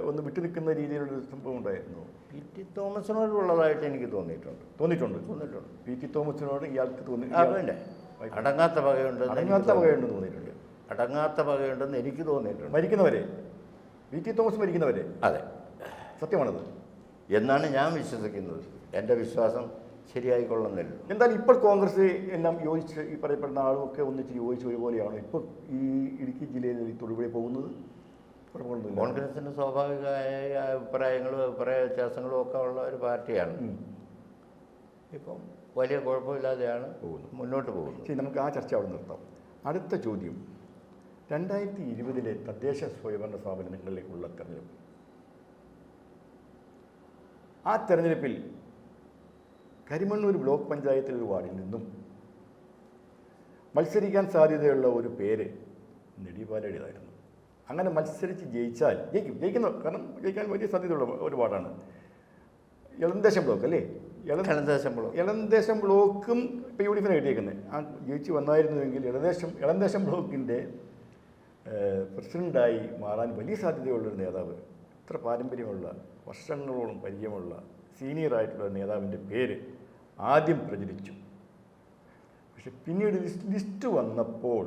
ഒന്ന് വിട്ടു നിൽക്കുന്ന രീതിയിലുള്ളൊരു സംഭവം ഉണ്ടായിരുന്നു. പി ടി തോമസിനോടുള്ളതായിട്ട് എനിക്ക് തോന്നിയിട്ടുണ്ട്. പി ടി തോമസിനോട് ഇയാൾക്ക് അടങ്ങാത്ത പകയുണ്ടെന്ന് എനിക്ക് തോന്നിയിട്ടുണ്ട്. മരിക്കുന്നവരെ, പി ടി തോമസ് മരിക്കുന്നവരെ. അതെ, സത്യമാണത് എന്നാണ് ഞാൻ വിശ്വസിക്കുന്നത്. എൻ്റെ വിശ്വാസം ശരിയായിക്കൊള്ളുന്നില്ല. എന്തായാലും ഇപ്പോൾ കോൺഗ്രസ് എല്ലാം യോജിച്ച്, ഈ പറയപ്പെടുന്ന ആളുമൊക്കെ ഒന്നിച്ച് യോജിച്ച് ഒരുപോലെയാണ് ഇപ്പോൾ ഈ ഇടുക്കി ജില്ലയിൽ തൊടുപുഴ പോകുന്നത്. കോൺഗ്രസിന് സ്വാഭാവികമായ അഭിപ്രായ വ്യത്യാസങ്ങളും ഒക്കെ ഉള്ള ഒരു പാർട്ടിയാണ്. ഇപ്പം വലിയ കുഴപ്പമില്ലാതെയാണ് മുന്നോട്ട് പോകുന്നത്. ശരി, നമുക്ക് ആ ചർച്ച അവിടെ നിർത്താം. അടുത്ത ചോദ്യം, 2020 തദ്ദേശ സ്വയംഭരണ സ്ഥാപനങ്ങളിലേക്കുള്ള തെരഞ്ഞെടുപ്പ്. ആ തെരഞ്ഞെടുപ്പിൽ കരിമണ്ണൂർ ബ്ലോക്ക് പഞ്ചായത്തിലെ വാർഡിൽ നിന്നും മത്സരിക്കാൻ സാധ്യതയുള്ള ഒരു പേര് നെടിപാലയുടേതായിരുന്നു. അങ്ങനെ മത്സരിച്ച് ജയിച്ചാൽ കാരണം ജയിക്കാൻ വലിയ സാധ്യതയുള്ള ഒരു വാർഡാണ് ഇളന്തേശം ബ്ലോക്ക്, അല്ലേ? ഇളന്തേശം ബ്ലോക്കും ഇപ്പോൾ UDF കിട്ടിയേക്കുന്നത്. ആ ജയിച്ച് വന്നായിരുന്നുവെങ്കിൽ ഇളന്തേശം ബ്ലോക്കിൻ്റെ പ്രസിഡൻ്റായി മാറാൻ വലിയ സാധ്യതയുള്ളൊരു നേതാവ്, ഇത്ര പാരമ്പര്യമുള്ള, വർഷങ്ങളോളം പരിചയമുള്ള, സീനിയറായിട്ടുള്ള നേതാവിൻ്റെ പേര് ആദ്യം പ്രചരിച്ചു. പക്ഷെ പിന്നീട് ലിസ്റ്റ് വന്നപ്പോൾ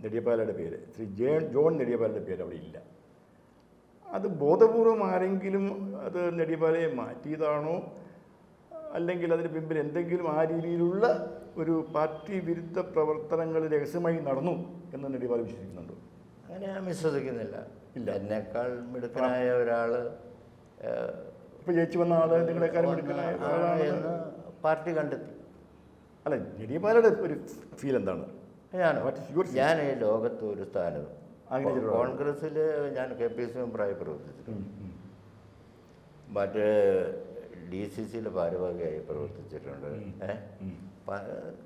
നെടിയപ്പാലയുടെ പേര്, ശ്രീ ജോൺ നെടിയപ്പാലയുടെ പേര് അവിടെ ഇല്ല. അത് ബോധപൂർവം ആരെങ്കിലും അത് നെടിയപ്പാലയെ മാറ്റിയതാണോ, അല്ലെങ്കിൽ അതിന് പിമ്പിൽ എന്തെങ്കിലും ആ രീതിയിലുള്ള ഒരു പാർട്ടി വിരുദ്ധ പ്രവർത്തനങ്ങൾ രഹസ്യമായി നടന്നു എന്ന് നെടിയപ്പാല വിശ്വസിക്കുന്നുണ്ടോ? അങ്ങനെ ഞാൻ വിശ്വസിക്കുന്നില്ല. ഇല്ല, എന്നെക്കാൾ മിടുക്കനായ ഒരാൾ ഇപ്പോൾ ജയിച്ചു വന്ന ആൾ നിങ്ങളെക്കാളും മിടുക്കനായ ആളാണെന്ന് പാർട്ടി കണ്ടെത്തി. അല്ല, നെടിയപ്പാലയുടെ ഒരു ഫീൽ എന്താണ്? ഞാൻ ഈ ലോകത്ത് ഒരു സ്ഥാനവും കോൺഗ്രസ്സിൽ ഞാൻ KPC മെമ്പറായി പ്രവർത്തിച്ചിട്ടുണ്ട്, മറ്റേ DCCയിലെ ഭാരവാഹിയായി പ്രവർത്തിച്ചിട്ടുണ്ട്,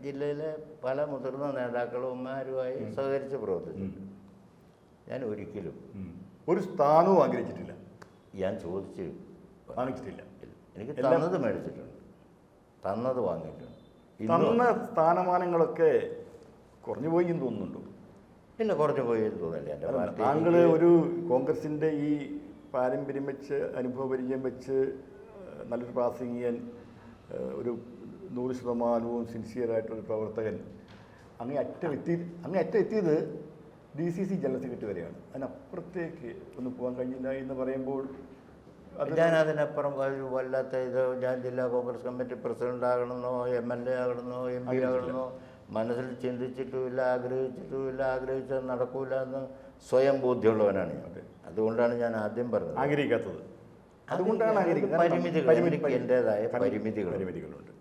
ജില്ലയിലെ പല മുതിർന്ന നേതാക്കളുമാരുമായി സഹകരിച്ച് പ്രവർത്തിച്ചിട്ടുണ്ട്. ഞാൻ ഒരിക്കലും ഒരു സ്ഥാനവും ആഗ്രഹിച്ചിട്ടില്ല. ഞാൻ ചോദിച്ച് വാങ്ങിച്ചിട്ടില്ല. എനിക്ക് തന്നത് മേടിച്ചിട്ടുണ്ട്, തന്നത് വാങ്ങിയിട്ടുണ്ട്. തന്ന സ്ഥാനമാനങ്ങളൊക്കെ കുറഞ്ഞു പോയി എന്ന് തോന്നുന്നുണ്ടോ? ഇല്ല, കുറഞ്ഞു പോയി എന്ന് തോന്നില്ല. എൻ്റെ പാർട്ടി താങ്കൾ ഒരു കോൺഗ്രസിൻ്റെ ഈ പാരമ്പര്യം വെച്ച്, അനുഭവപരിചയം വെച്ച്, നല്ലൊരു പ്രാസംഗികൻ, ഒരു 100% സിൻസിയറായിട്ടൊരു പ്രവർത്തകൻ, അങ്ങേ അറ്റം എത്തിയത് DCC ജനറൽ സെക്രട്ടറി വരെയാണ്. അതിനപ്പുറത്തേക്ക് ഒന്ന് പോകാൻ കഴിഞ്ഞില്ല എന്ന് പറയുമ്പോൾ ഞാൻ അതിനപ്പുറം ഒരു വല്ലാത്ത ഞാൻ ജില്ലാ കോൺഗ്രസ് കമ്മിറ്റി പ്രസിഡന്റ് ആകണമെന്നോ MLA ആകണമെന്നോ MP ആകണമെന്നോ മനസ്സിൽ ചിന്തിച്ചിട്ടുമില്ല, ആഗ്രഹിച്ചത് നടക്കൂല എന്ന് സ്വയം ബോധ്യമുള്ളവനാണ് ഞാൻ. അതുകൊണ്ടാണ് ഞാൻ ആദ്യം പറഞ്ഞത് ആഗ്രഹിക്കാത്തത്. അതുകൊണ്ടാണ് പരിമിതികൾ, എൻ്റേതായ പരിമിതികളുണ്ട്.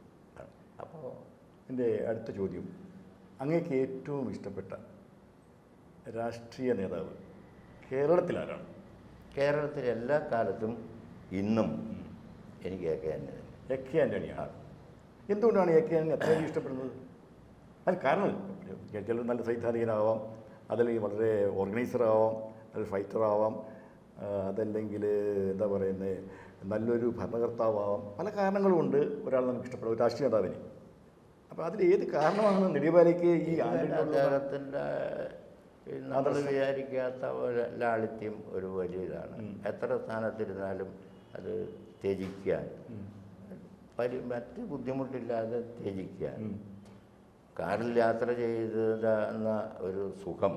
അപ്പോൾ എൻ്റെ അടുത്ത ചോദ്യം, അങ്ങേക്ക് ഏറ്റവും ഇഷ്ടപ്പെട്ട രാഷ്ട്രീയ നേതാവ് കേരളത്തിലാരാണ്? കേരളത്തിൽ എല്ലാ കാലത്തും ഇന്നും എനിക്ക് എ.കെ. ആൻ്റണിയാണ്. എന്തുകൊണ്ടാണ് എ.കെ. ആൻ്റണി അത്രയും ഇഷ്ടപ്പെടുന്നത്? അത് കാരണം ചിലർ നല്ല സൈദ്ധാന്തികനാവാം, അതല്ലെങ്കിൽ വളരെ ഓർഗനൈസറാവാം, നല്ല ഫൈറ്ററാവാം, അതല്ലെങ്കിൽ എന്താ പറയുന്നത് നല്ലൊരു ഭരണകർത്താവാം. പല കാരണങ്ങളുമുണ്ട് ഒരാൾ നമുക്ക് ഇഷ്ടപ്പെടും, ഒരു രാഷ്ട്രീയ നേതാവിന്. അപ്പോൾ അതിൽ ഏത് കാരണമാണ് നെടുമ്പാലയ്ക്ക് ഈ അദ്ദേഹത്തിൻ്റെ നമ്മൾ വിചാരിക്കാത്ത ഒരു ലാളിത്യം ഒരു വലിയ ഇതാണ്. എത്ര സ്ഥാനത്തിരുന്നാലും അത് ത്യജിക്കാൻ, മറ്റ് ബുദ്ധിമുട്ടില്ലാതെ ത്യജിക്കാൻ, കാറിൽ യാത്ര ചെയ്തെന്ന ഒരു സുഖം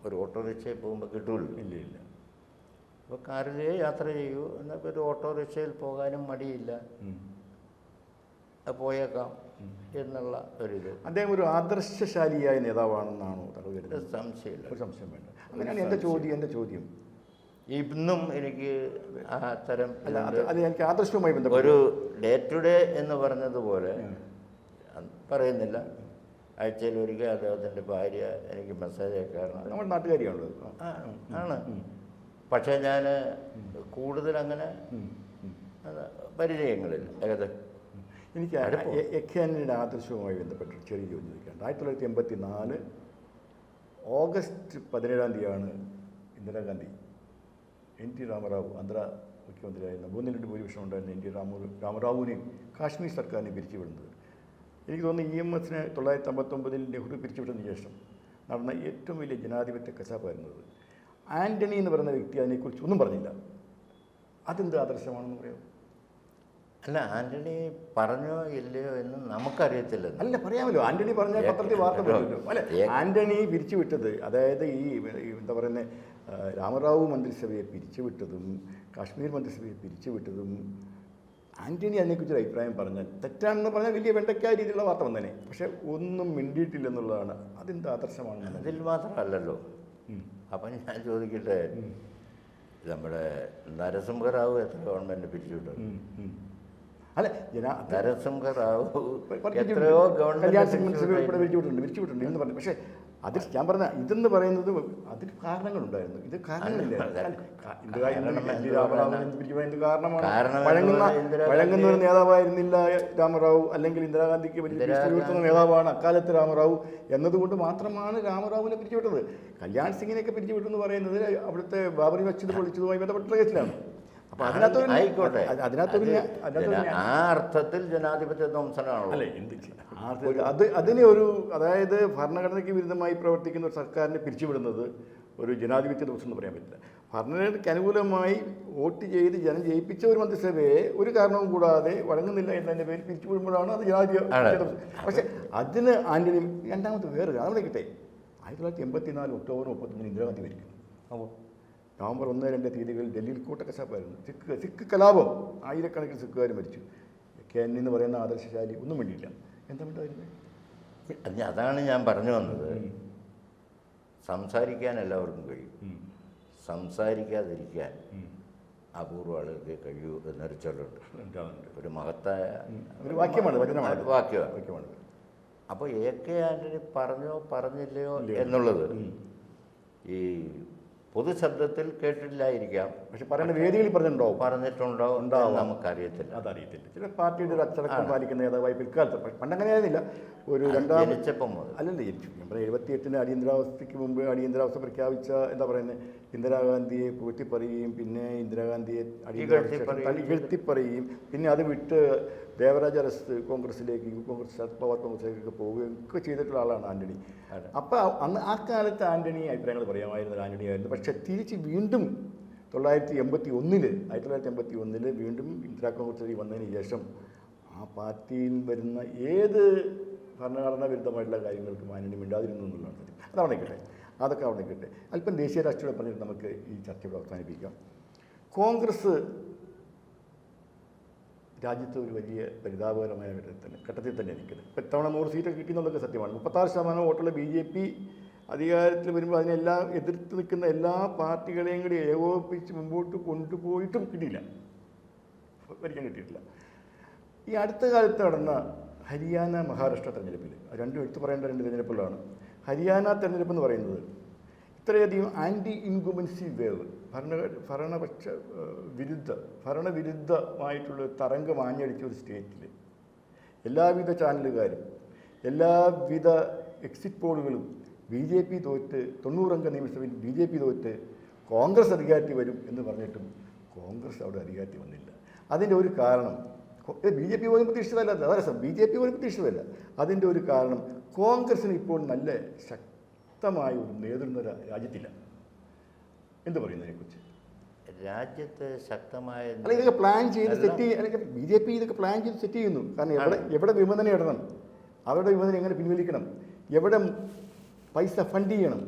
ഒരു ഓട്ടോറിക്ഷയിൽ പോകുമ്പോൾ കിട്ടൂല്ലോ. ഇല്ല. അപ്പോൾ കാറിലേ യാത്ര ചെയ്യൂ, എന്നാൽ ഒരു ഓട്ടോറിക്ഷയിൽ പോകാനും മടിയില്ല, പോയേക്കാം എന്നുള്ള ഒരിത്. അദ്ദേഹം ഒരു ആദർശശാലിയായ നേതാവാണെന്നാണോ കരുതുന്നത്? സംശയമില്ല, ഒരു സംശയം വേണ്ട. അങ്ങനെയാണ് എൻ്റെ ചോദ്യം. ഇന്നും എനിക്ക് ആ തരം അത് എനിക്ക് ആദർശവുമായി ബന്ധപ്പെട്ട ഒരു ഡേ ടു ഡേ എന്ന് പറഞ്ഞതുപോലെ പറയുന്നില്ല. ആഴ്ചയിൽ ഒരിക്കൽ അദ്ദേഹത്തിൻ്റെ ഭാര്യ എനിക്ക് മെസ്സേജ് അയക്കാറുണ്ട്. നമ്മുടെ നാട്ടുകാരിയാണല്ലോ. ആണ്. പക്ഷേ ഞാൻ കൂടുതൽ അങ്ങനെ പരിചയങ്ങളില്ല. ഏകദേശം എനിക്ക് എ.കെ. ആൻ്റണിയുടെ ആദർശവുമായി ബന്ധപ്പെട്ട് ചെറിയ ചോദ്യം ചോദിക്കാറുണ്ട്. 1984 ഓഗസ്റ്റ് 17 ഇന്ദിരാഗാന്ധി എൻ.ടി. രാമറാവു ആന്ധ്ര മുഖ്യമന്ത്രിയായിരുന്ന 3-2 ഭൂരിപക്ഷം ഉണ്ടായിരുന്ന എൻ.ടി. രാമറാവുവിനെയും കാശ്മീർ സർക്കാരിനെ പിരിച്ചുവിടുന്നത്. എനിക്ക് തോന്നുന്നു EMS-നെ 1959 നെഹ്റു പിരിച്ചുവിട്ടതിന് ശേഷം നടന്ന ഏറ്റവും വലിയ ജനാധിപത്യ കശാപ്പായിരുന്നത്. ആൻ്റണി എന്ന് പറയുന്ന വ്യക്തി അതിനെക്കുറിച്ച് ഒന്നും പറഞ്ഞില്ല. അതെന്ത് ആദർശമാണെന്ന് പറയാമോ? അല്ല, ആൻ്റണി പറഞ്ഞോ ഇല്ലയോ എന്ന് നമുക്കറിയത്തില്ല. അല്ല, പറയാമല്ലോ. ആൻ്റണി പറഞ്ഞ പത്രത്തിൽ വാർത്ത പോലല്ലോ. അല്ല, ആൻ്റണി പിരിച്ചുവിട്ടത്, അതായത് ഈ എന്താ പറയുന്നത് രാമറാവു മന്ത്രിസഭയെ പിരിച്ചുവിട്ടതും കാശ്മീർ മന്ത്രിസഭയെ പിരിച്ചുവിട്ടതും ആൻ്റണി അതിനെക്കുറിച്ചൊരു അഭിപ്രായം പറഞ്ഞാൽ തെറ്റാണെന്ന് പറഞ്ഞാൽ വലിയ വെണ്ടയ്ക്കായ രീതിയിലുള്ള വാർത്ത വന്നേനെ. പക്ഷെ ഒന്നും മിണ്ടിയിട്ടില്ലെന്നുള്ളതാണ്. അതെന്ത് ആദർശമാണ്? അതിൽ മാത്രമല്ലല്ലോ. അപ്പം ഞാൻ ചോദിക്കട്ടെ, നമ്മുടെ നരസിംഹറാവു എത്ര ഗവൺമെൻറ് പിരിച്ചുവിട്ടു? അല്ല, നരസിംഹറാവു എത്രയോ ഗവൺമെൻറ് പിരിച്ചുവിട്ടുണ്ട് എന്ന് പറഞ്ഞു. പക്ഷേ അതിൽ ഞാൻ പറഞ്ഞ ഇതെന്ന് പറയുന്നത് അതിൽ കാരണങ്ങളുണ്ടായിരുന്നു. ഇത് കാരണങ്ങളില്ല. വഴങ്ങുന്ന ഒരു നേതാവായിരുന്നില്ല രാമറാവു, അല്ലെങ്കിൽ ഇന്ദിരാഗാന്ധിക്ക് പിരിച്ചുവിടുന്ന നേതാവാണ് അക്കാലത്ത് രാമറാവു എന്നതുകൊണ്ട് മാത്രമാണ് രാമറാവുവിനെ പിരിച്ചുവിട്ടത്. കല്യാൺ സിംഗിനെയൊക്കെ പിരിച്ചുവിട്ടെന്ന് പറയുന്നത് അവിടുത്തെ ബാബറി മസ്ജിദ് പൊളിച്ചതുമായി ബന്ധപ്പെട്ട കേസിലാണ്. അപ്പോൾ ആയിക്കോട്ടെ, ആ അർത്ഥത്തിൽ ജനാധിപത്യ ധ്വംസനാണല്ലോ. അതിനെ ഒരു, അതായത് ഭരണഘടനയ്ക്ക് വിരുദ്ധമായി പ്രവർത്തിക്കുന്ന ഒരു സർക്കാരിനെ പിരിച്ചുവിടുന്നത് ഒരു ജനാധിപത്യ ധ്വംസം എന്ന് പറയാൻ പറ്റില്ല. ഭരണഘടനയ്ക്ക് അനുകൂലമായി വോട്ട് ചെയ്ത് ജനം ജയിപ്പിച്ച ഒരു മന്ത്രിസഭയെ ഒരു കാരണവും കൂടാതെ വഴങ്ങുന്നില്ല എന്നതിൻ്റെ പേരിൽ പിരിച്ചുവിടുമ്പോഴാണ് അത് ജനാധിപത്യ. പക്ഷേ അതിന് ആൻ്റണി രണ്ടാമത്തെ വേറെ അവിടെ കിട്ടെ 1984 ഒക്ടോബർ 31 ഇന്ദിരാഗാന്ധി മരിക്കുന്നു. അപ്പോൾ നവംബർ 1-2 തീയതികളിൽ ഡൽഹിയിൽ കൂട്ടക്കശാപ്പായിരുന്നു. സിഖ് കലാപം, ആയിരക്കണക്കിന് സിഖുകാർ മരിച്ചു. എ.കെ. ആൻ്റണി എന്ന് പറയുന്ന ആദർശശാലി ഒന്നും വേണ്ടിയില്ല. എന്താ വേണ്ടായിരുന്നത്? അതാണ് ഞാൻ പറഞ്ഞു വന്നത്. സംസാരിക്കാൻ എല്ലാവർക്കും കഴിയും, സംസാരിക്കാതിരിക്കാൻ അപൂർവ ആളുകൾക്ക് കഴിയൂ എന്നൊരു ചൊല്ലുണ്ട്. ഒരു മഹത്തായ ഒരു വാക്യമാണ്. അപ്പോൾ എ.കെ. ആൻ്റണി പറഞ്ഞോ പറഞ്ഞില്ലയോ എന്നുള്ളത് ഈ പൊതുശബ്ദത്തിൽ കേട്ടില്ലായിരിക്കാം. പക്ഷെ പറയുന്ന വേദികളിൽ പറഞ്ഞിട്ടുണ്ടോ നമുക്കറിയത്തില്ല. അതറിയത്തില്ല. ചില പാർട്ടിയുടെ ഒരു അച്ചടക്കം പാലിക്കുന്ന നേതാവായി പിൽക്കാലത്ത്, പണ്ടങ്ങനെയായിരുന്നില്ല. ഒരു ജനിച്ചപ്പം അല്ലല്ലേ 78 അടിയന്തരാവസ്ഥയ്ക്ക് മുമ്പ് അടിയന്തരാവസ്ഥ പ്രഖ്യാപിച്ച എന്താ പറയുന്നത് ഇന്ദിരാഗാന്ധിയെ പൂഴ്ത്തിപ്പറയുകയും പിന്നെ ഇന്ദിരാഗാന്ധിയെ ഇകഴ്ത്തിപ്പറയുകയും പിന്നെ അത് വിട്ട് ദേവരാജ അറസ്റ്റ് കോൺഗ്രസിലേക്ക്, കോൺഗ്രസ് ശരത് പവാർ കോൺഗ്രസിലേക്കൊക്കെ പോവുകയും ഒക്കെ ചെയ്തിട്ടുള്ള ആളാണ് ആൻ്റണി. അപ്പോൾ അന്ന് ആ കാലത്ത് ആൻ്റണി അഭിപ്രായങ്ങൾ പറയാമായിരുന്നത് ആൻ്റണി ആയിരുന്നു. പക്ഷേ തിരിച്ച് വീണ്ടും 1981 വീണ്ടും ഇന്ദിരാ കോൺഗ്രസിലേക്ക് വന്നതിന് ശേഷം ആ പാർട്ടിയിൽ വരുന്ന ഏത് ഭരണഘടനാ വിരുദ്ധമായിട്ടുള്ള കാര്യങ്ങൾക്കും ആൻ്റണി മിണ്ടാതിരുന്നു എന്നുള്ളതാണ് സത്യം. അതവിടെ നിൽക്കട്ടെ, അതൊക്കെ അവിടെ നിൽക്കട്ടെ. അല്പം ദേശീയ രാഷ്ട്രീയം പറഞ്ഞിട്ട് നമുക്ക് ഈ ചർച്ചയോട് അവസാനിപ്പിക്കാം. കോൺഗ്രസ് രാജ്യത്ത് ഒരു വലിയ പരിതാപകരമായ ഘട്ടത്തിൽ തന്നെ നിൽക്കുന്നത്. ഇപ്പോൾ ഇത്തവണ 100 സീറ്റൊക്കെ കിട്ടിയെന്നുള്ളതൊക്കെ സത്യമാണ്. 36% വോട്ടുള്ള BJP അധികാരത്തിൽ വരുമ്പോൾ അതിനെല്ലാം എതിർത്ത് നിൽക്കുന്ന എല്ലാ പാർട്ടികളെയും കൂടി ഏകോപിപ്പിച്ച് മുമ്പോട്ട് കൊണ്ടുപോയിട്ടും കിട്ടിയില്ല, ഭരിക്കാൻ കിട്ടിയിട്ടില്ല. ഈ അടുത്ത കാലത്ത് നടന്ന ഹരിയാന മഹാരാഷ്ട്ര തെരഞ്ഞെടുപ്പിൽ രണ്ടും എടുത്തു പറയേണ്ട രണ്ട് തെരഞ്ഞെടുപ്പുകളാണ്. ഹരിയാന തെരഞ്ഞെടുപ്പ് എന്ന് പറയുന്നത് ഇത്രയധികം ആൻറ്റി ഇൻകുമൻസി വേവ് ഭരണവിരുദ്ധമായിട്ടുള്ള തരംഗം ആഞ്ഞടിച്ച ഒരു സ്റ്റേറ്റിൽ എല്ലാവിധ ചാനലുകാരും എല്ലാവിധ എക്സിറ്റ് പോളുകളും BJP തോറ്റ് 90 അംഗ നിയമസഭയിൽ BJP തോറ്റ് കോൺഗ്രസ് അധികാരത്തിൽ വരും എന്ന് പറഞ്ഞിട്ടും കോൺഗ്രസ് അവിടെ അധികാരത്തിൽ വന്നില്ല. അതിൻ്റെ ഒരു കാരണം BJP പോലും പ്രതീക്ഷിതമല്ല, അതരസം BJP പോലും പ്രതീക്ഷിതമല്ല. അതിൻ്റെ ഒരു കാരണം കോൺഗ്രസിന് ഇപ്പോൾ നല്ല ശക്തമായ ഒരു നേതൃനിര രാജ്യത്തില്ല. എന്ത് പറയുന്നു അതിനെക്കുറിച്ച്? രാജ്യത്ത് ശക്തമായ അല്ലെങ്കിൽ ഇതൊക്കെ പ്ലാൻ ചെയ്ത് സെറ്റ് അല്ലെങ്കിൽ BJP ഇതൊക്കെ പ്ലാൻ ചെയ്ത് സെറ്റ് ചെയ്യുന്നു. കാരണം എവിടെ വിമതന ഇടണം, അവരുടെ വിമതന എങ്ങനെ പിൻവലിക്കണം, എവിടെ പൈസ ഫണ്ട് ചെയ്യണം,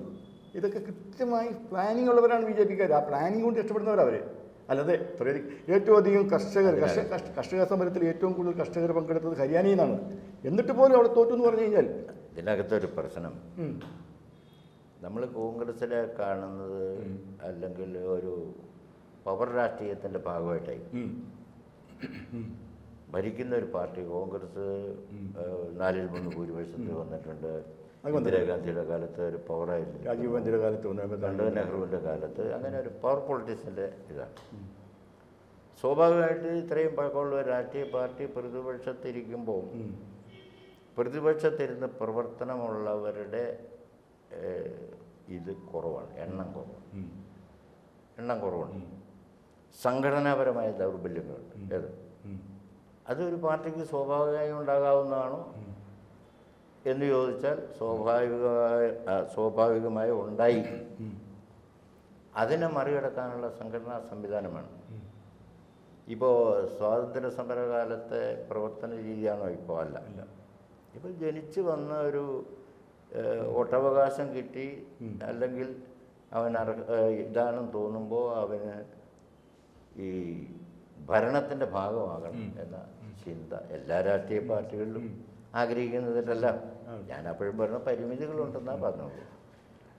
ഇതൊക്കെ കൃത്യമായി പ്ലാനിങ് ഉള്ളവരാണ് BJPക്കാർ. ആ പ്ലാനിങ് കൊണ്ട് രക്ഷപ്പെടുന്നവരവർ. അല്ലാതെ ഏറ്റവും അധികം കർഷക സമരത്തിൽ ഏറ്റവും കൂടുതൽ കർഷകർ പങ്കെടുത്തത് ഹരിയാനയിൽ നിന്നാണ്. എന്നിട്ട് പോലും അവിടെ തോറ്റു എന്ന് പറഞ്ഞു കഴിഞ്ഞാൽ ഇതിനകത്തൊരു പ്രശ്നം നമ്മൾ കോൺഗ്രസ്സിലെ കാണുന്നത് അല്ലെങ്കിൽ ഒരു പവർ രാഷ്ട്രീയത്തിൻ്റെ ഭാഗമായിട്ടായി ഭരിക്കുന്ന ഒരു പാർട്ടി കോൺഗ്രസ് 4/3 ഭൂരിപക്ഷത്തിൽ വന്നിട്ടുണ്ട്. ഇന്ദിരാഗാന്ധിയുടെ കാലത്ത് ഒരു പവറായിരുന്നു, രാജീവ് ഗാന്ധിയുടെ കാലത്ത് നെഹ്റുവിൻ്റെ കാലത്ത് അങ്ങനെ ഒരു പവർ പൊളിറ്റിക്സിൻ്റെ ഇതാണ്. സ്വാഭാവികമായിട്ട് ഇത്രയും പഴക്കമുള്ള ഒരു രാഷ്ട്രീയ പാർട്ടി പ്രതിപക്ഷത്തിരിക്കുമ്പോൾ പ്രതിപക്ഷത്തിരുന്ന് പ്രവർത്തനമുള്ളവരുടെ ഇത് കുറവാണ്, എണ്ണം കുറവാണ്. സംഘടനാപരമായ ദൗർബല്യങ്ങളുണ്ട്. അതൊരു പാർട്ടിക്ക് സ്വാഭാവികമായി ഉണ്ടാകാവുന്നതാണോ എന്ന് ചോദിച്ചാൽ സ്വാഭാവികമായി ഉണ്ടായി. അതിനെ മറികടക്കാനുള്ള സംഘടനാ സംവിധാനമാണ്. ഇപ്പോൾ സ്വാതന്ത്ര്യ സമരകാലത്തെ പ്രവർത്തന രീതിയാണോ? ഇപ്പോൾ അല്ല. ഇപ്പോൾ ജനിച്ചു വന്ന ഒരു വോട്ടവകാശം കിട്ടി അല്ലെങ്കിൽ അവൻ ഇതാണെന്ന് തോന്നുമ്പോൾ അവന് ഈ ഭരണത്തിൻ്റെ ഭാഗമാകണം എന്ന ചിന്ത എല്ലാ രാഷ്ട്രീയ പാർട്ടികളിലും ആഗ്രഹിക്കുന്നതിലല്ല. ഞാൻ അപ്പോഴും പറഞ്ഞ പരിമിതികളുണ്ടെന്നാണ് പറഞ്ഞത്.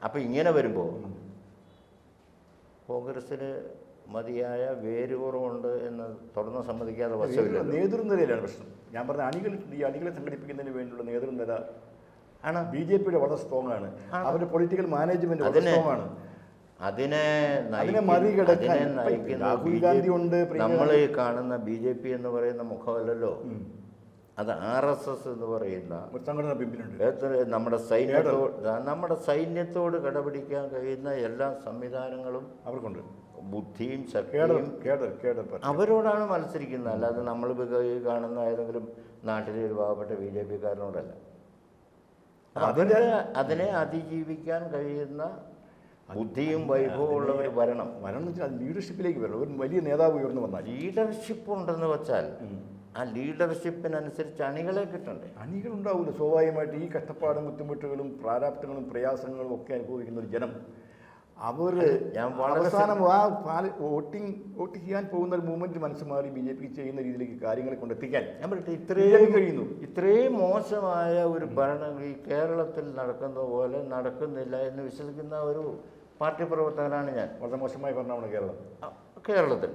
അപ്പോൾ ഇങ്ങനെ വരുമ്പോൾ കോൺഗ്രസ്സിന് മതിയായ വേരുകുറവുണ്ട് എന്ന് തുറന്ന് സമ്മതിക്കാതെ വശമില്ല. നേതൃനിരയിലാണ് പ്രശ്നം. ഞാൻ പറഞ്ഞ അണികളെ സംഘടിപ്പിക്കുന്നതിന് വേണ്ടിയുള്ള നേതൃനിര ആണ് BJPയുടെ വളരെ സ്ട്രോങ് ആണ്. അവരുടെ പൊളിറ്റിക്കൽ മാനേജ്മെന്റ് വളരെ സ്ട്രോങ് ആണ്. അതിനെ രാഹുൽ ഗാന്ധി ഉണ്ട്. നമ്മൾ ഈ കാണുന്ന BJP എന്ന് പറയുന്ന മുഖമല്ലല്ലോ, അത് RSS എന്ന് പറയുന്ന സംഘടന പിമ്പിലുണ്ട്. നമ്മുടെ സൈന്യത്തോട് കടപിടിക്കാൻ കഴിയുന്ന എല്ലാ സംവിധാനങ്ങളും അവർക്കുണ്ട്. ബുദ്ധിയും ശക്തിയും അവരോടാണ് മത്സരിക്കുന്നത്. അല്ലാതെ നമ്മൾ കാണുന്ന ഏതെങ്കിലും നാട്ടിലെ ഒരു പാവപ്പെട്ട BJPക്കാരനോടല്ല. അതിനെ അതിജീവിക്കാൻ കഴിയുന്ന ബുദ്ധിയും വൈഭവവും ഉള്ളവർ വരണം. എന്ന് വെച്ചാൽ ലീഡർഷിപ്പിലേക്ക് വരണം. ഒരു വലിയ നേതാവ് ഉയർന്നു വന്നാൽ ലീഡർഷിപ്പ് ഉണ്ടെന്ന് വെച്ചാൽ ആ ലീഡർഷിപ്പിനനുസരിച്ച് അണികളെ കിട്ടണ്ടേ? അണികളുണ്ടാവില്ല. സ്വാഭാവികമായിട്ട് ഈ കഷ്ടപ്പാടും ബുദ്ധിമുട്ടുകളും പ്രാരാബ്ദങ്ങളും പ്രയാസങ്ങളും ഒക്കെ അനുഭവിക്കുന്ന ഒരു ജനം അവർ അവസാനം വോട്ട് ചെയ്യാൻ പോകുന്ന ഒരു മൂവ്മെന്റ് മനസ്സ് മാറി BJP ചെയ്യുന്ന രീതിയിലേക്ക് കാര്യങ്ങളെ കൊണ്ടെത്തിക്കാൻ ഞാൻ പറയട്ടെ, ഇത്രയും കഴിയുന്നു. ഇത്രയും മോശമായ ഒരു ഭരണം ഈ കേരളത്തിൽ നടക്കുന്ന പോലെ നടക്കുന്നില്ല എന്ന് വിശ്വസിക്കുന്ന ഒരു പാർട്ടി പ്രവർത്തകനാണ് ഞാൻ. വളരെ മോശമായ ഭരണമാണ് കേരളത്തിൽ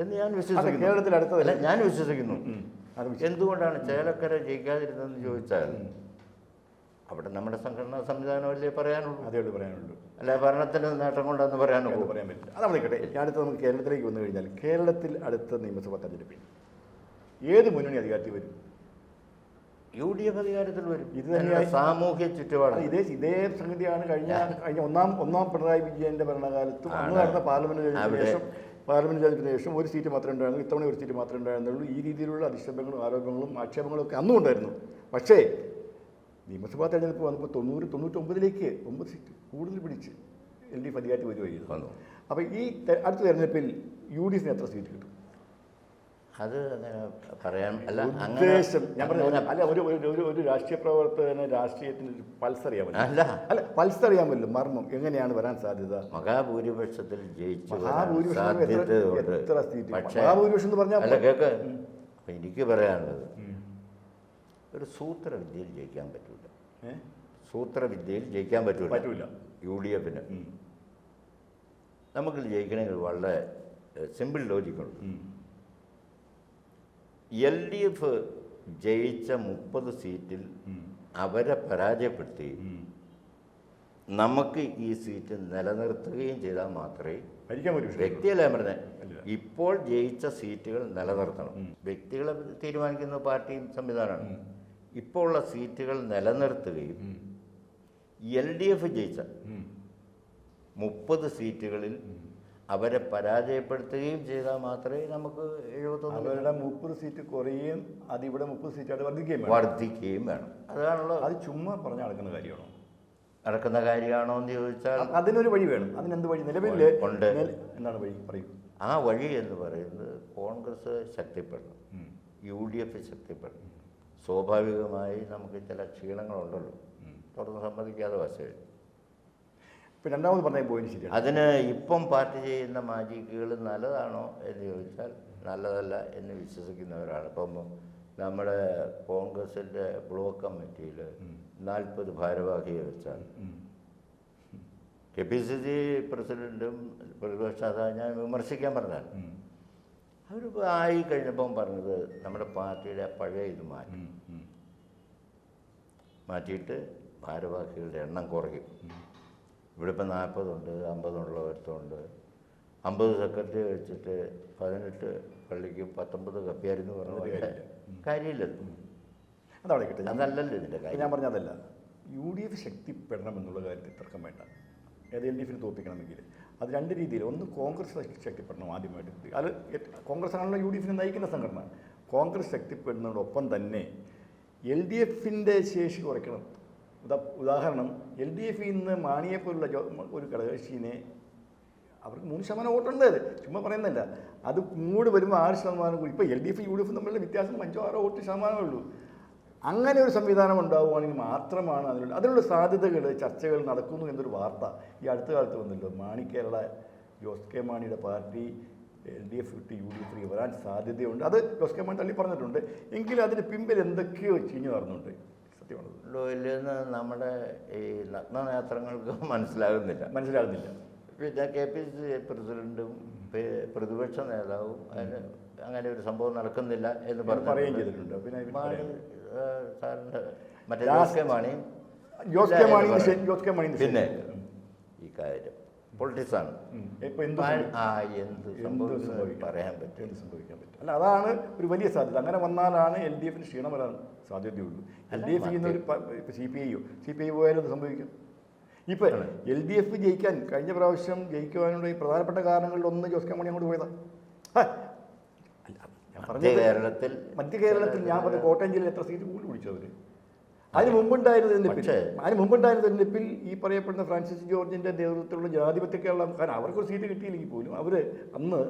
എന്ന് ഞാൻ വിശ്വസിക്കുന്നു. കേരളത്തിൽ അടുത്തതല്ല ഞാൻ വിശ്വസിക്കുന്നു. എന്തുകൊണ്ടാണ് ചേലക്കര ജയിക്കാതിരുന്നതെന്ന് ചോദിച്ചാൽ അവിടെ നമ്മുടെ സംഘടനാ സംവിധാനമല്ലേ പറയാനുള്ളൂ. അതേ പറയാനുള്ളൂ. അല്ല ഭരണത്തിന് നേട്ടം കൊണ്ടെന്ന് പറയാൻ പറ്റില്ല. അത് നമ്മളിക്കട്ടെ. അടുത്ത നമുക്ക് കേരളത്തിലേക്ക് വന്നു കഴിഞ്ഞാൽ കേരളത്തിൽ അടുത്ത നിയമസഭാ തെരഞ്ഞെടുപ്പിൽ ഏത് മുന്നണി അധികാരത്തിൽ വരും? UDF അധികാരത്തിൽ വരും. ഇത് തന്നെയാണ് സാമൂഹ്യ ചുറ്റുപാട്. ഇതേ സംഗതിയാണ് കഴിഞ്ഞ ഒന്നാം പിണറായി വിജയന്റെ ഭരണകാലത്തും അന്ന് നടന്ന പാർലമെന്റ് തെരഞ്ഞെടുപ്പിന് ശേഷം ഒരു സീറ്റ് മാത്രമേ ഉണ്ടായിരുന്നു. ഇത്തവണ ഒരു സീറ്റ് മാത്രമേ ഉണ്ടായിരുന്നുള്ളൂ. ഈ രീതിയിലുള്ള അധിക്ഷേപങ്ങളും ആരോപണങ്ങളും ആക്ഷേപങ്ങളും ഒക്കെ അന്നും ഉണ്ടായിരുന്നു. പക്ഷേ നിയമസഭാ തെരഞ്ഞെടുപ്പ് വന്നപ്പോൾ 99 സീറ്റ് കൂടുതൽ പിടിച്ച് LDF അധികാരത്തിൽ വരികയായിരുന്നു. അപ്പോൾ ഈ അടുത്ത തെരഞ്ഞെടുപ്പിൽ UDF എത്ര സീറ്റ് കിട്ടും? അത് പറയാൻ ഉദ്ദേശം ഞാൻ പറഞ്ഞു. അല്ല, ഒരു രാഷ്ട്രീയ പ്രവർത്തകന് രാഷ്ട്രീയത്തിന് ഒരു പൾസ് അറിയാമല്ലോ. പൾസ് അറിയാമല്ലോ, മർമ്മം എങ്ങനെയാണ് വരാൻ സാധ്യത. മഹാഭൂരിപക്ഷത്തിൽ എത്ര സീറ്റ് മഹാഭൂരിപക്ഷം എന്ന് പറഞ്ഞാൽ കേക്ക്. അപ്പം എനിക്ക് പറയാനുള്ളത് ഒരു സൂത്രവിദ്യയിൽ ജയിക്കാൻ പറ്റൂല. സൂത്രവിദ്യയിൽ ജയിക്കാൻ പറ്റൂല UDFന്. നമുക്ക് ജയിക്കണമെങ്കിൽ വളരെ സിമ്പിൾ ലോജിക്കുണ്ട്. LDF ജയിച്ച 30 സീറ്റിൽ അവരെ പരാജയപ്പെടുത്തി നമുക്ക് ഈ സീറ്റ് നിലനിർത്തുകയും ചെയ്താൽ മാത്രമേ ഭരിക്കാൻ പറ്റൂ. വ്യക്തിയല്ല പറഞ്ഞത്, ഇപ്പോൾ ജയിച്ച സീറ്റുകൾ നിലനിർത്തണം. വ്യക്തികളെ തീരുമാനിക്കുന്ന പാർട്ടിയും സംവിധാനമാണ്. ഇപ്പോൾ ഉള്ള സീറ്റുകൾ നിലനിർത്തുകയും LDF ജയിച്ച 30 സീറ്റുകളിൽ അവരെ പരാജയപ്പെടുത്തുകയും ചെയ്താൽ മാത്രമേ നമുക്ക് 71 അവരുടെ 30 സീറ്റ് കുറയുകയും അതിവിടെ 30 സീറ്റായിട്ട് വർദ്ധിക്കുകയും വേണം. അതാണല്ലോ. അത് ചുമ്മാ പറഞ്ഞ് നടക്കുന്ന കാര്യമാണോ? നടക്കുന്ന കാര്യമാണോ എന്ന് ചോദിച്ചാൽ അതിനൊരു വഴി വേണം. അതിനെന്ത് വഴി നിലവിൽ ഉണ്ട്? എന്താണ് വഴി പറയൂ. ആ വഴി എന്ന് പറയുന്നത് കോൺഗ്രസ് ശക്തിപ്പെടണം, UDF ശക്തിപ്പെടണം. സ്വാഭാവികമായി നമുക്ക് ചില ക്ഷീണങ്ങളുണ്ടല്ലോ, തുറന്ന് സമ്മതിക്കാതെ വശം. ഇപ്പം രണ്ടാമത് പറഞ്ഞ പോയിന്റ് ശരിയാണ്. അതിന് ഇപ്പം പാർട്ടി ചെയ്യുന്ന മാജിക്കുകൾ നല്ലതാണോ എന്ന് ചോദിച്ചാൽ നല്ലതല്ല എന്ന് വിശ്വസിക്കുന്നവരാണ്. ഇപ്പം നമ്മുടെ കോൺഗ്രസിൻ്റെ ബ്ലോക്ക് കമ്മിറ്റിയിൽ 40 ഭാരവാഹിയെ വെച്ചാൽ KPCC പ്രസിഡൻറ്റും പ്രതിപക്ഷ നേതാവും ഞാൻ വിമർശിക്കാൻ പറഞ്ഞാൽ അവർ ആയി കഴിഞ്ഞപ്പം പറഞ്ഞത് നമ്മുടെ പാർട്ടിയുടെ പഴയ ഇത് മാറ്റിയിട്ട് ഭാരവാഹികളുടെ എണ്ണം കുറയ്ക്കും. ഇവിടെ ഇപ്പം 40 ഉണ്ട്, 50 ഉള്ളവരുത്തുണ്ട്. 50 സെക്രട്ടറി വെച്ചിട്ട് 18 പള്ളിക്ക് 19 കപ്പിയാരെന്ന് പറഞ്ഞ കാര്യമില്ലല്ലോ. അതവിടെ കിട്ടും. അതല്ലല്ലോ ഇതിൻ്റെ കാര്യം. ഞാൻ പറഞ്ഞതല്ല, UDF ശക്തിപ്പെടണം എന്നുള്ള കാര്യത്തിൽ തർക്കം വേണ്ട. ഏത് LDFിനെ തോൽപ്പിക്കണമെങ്കിൽ അത് രണ്ട് രീതിയിൽ. ഒന്ന്, കോൺഗ്രസ് ശക്തിപ്പെടണം ആദ്യമായിട്ട്. അത് കോൺഗ്രസ് ആണല്ലോ UDFിനെ നയിക്കുന്ന സംഘടന. കോൺഗ്രസ് ശക്തിപ്പെടുന്നതോടൊപ്പം തന്നെ LDFിൻ്റെ ശേഷി കുറയ്ക്കണം. ഉദാഹരണം, LDF ഇന്ന് മാണിയെപ്പോലുള്ള ഒരു ഘടകകക്ഷിനെ, അവർക്ക് 3% വോട്ടുണ്ട്. അത് ചുമ്മാ പറയുന്നില്ല. അത് ഇങ്ങോട്ട് വരുമ്പോൾ 6% കൂടി. ഇപ്പോൾ LDF UDF തമ്മിലുള്ള വ്യത്യാസം 5-6 വോട്ട് ശതമാനമേ ഉള്ളൂ. അങ്ങനെ ഒരു സംവിധാനം ഉണ്ടാവുകയാണെങ്കിൽ മാത്രമാണ് അതിനുള്ള സാധ്യതകൾ, ചർച്ചകൾ നടക്കുന്നു എന്നൊരു വാർത്ത ഈ അടുത്ത കാലത്ത് വന്നല്ലോ. കേരള ജോസ് കെ മാണിയുടെ പാർട്ടി LDF വിട്ട് UDF വരാൻ സാധ്യതയുണ്ട്. അത് ജോസ് കെ മാണി തള്ളി പറഞ്ഞിട്ടുണ്ട്. എങ്കിലും അതിന് പിമ്പിൽ എന്തൊക്കെയോ ചീഞ്ഞു നടന്നുണ്ട്. സത്യമാണത്. ഇല്ലെന്ന് നമ്മുടെ ഈ നഗ്നനേത്രങ്ങൾക്ക് മനസ്സിലാകുന്നില്ല. പിന്നെ KPCC പ്രസിഡന്റും പ്രതിപക്ഷ നേതാവും അതിന് അങ്ങനെ ഒരു സംഭവം നടക്കുന്നില്ല എന്ന് പറയുകയും ചെയ്തിട്ടുണ്ട്. പിന്നെ സാറിൻ്റെ മറ്റേ ജോസ് കെ മാണി പിന്നെ ഈ കാര്യം പൊളിറ്റിക്സാണ്. എന്ത് പറയാൻ പറ്റും. അല്ല, അതാണ് ഒരു വലിയ സാധ്യത. അങ്ങനെ വന്നാലാണ് LDFിന് ക്ഷീണം വരാൻ സാധ്യതയുള്ളൂ. LDF ചെയ്യുന്ന ഇപ്പോൾ CPI പോയാലും സംഭവിക്കും. ഇപ്പോൾ LDF ജയിക്കാൻ കഴിഞ്ഞ പ്രാവശ്യം ജയിക്കുവാനുള്ള ഈ പ്രധാനപ്പെട്ട കാരണങ്ങളിലൊന്ന് ജോസ് കെ മാണി അങ്ങോട്ട് പോയതാണ്. മധ്യ കേരളത്തിൽ ഞാൻ പറഞ്ഞ കോട്ടയം ജില്ലയിൽ എത്ര സീറ്റ് കൂടുതൽ പിടിച്ചവർ. അതിന് മുമ്പുണ്ടായിരുന്ന തെരഞ്ഞെടുപ്പിൽ ഈ പറയപ്പെടുന്ന ഫ്രാൻസിസ് ജോർജിൻ്റെ നേതൃത്വത്തിലുള്ള ജനാധിപത്യ കേരളം, കാരണം അവർക്കൊരു സീറ്റ് കിട്ടിയില്ലെങ്കിൽ പോലും അവർ അന്ന്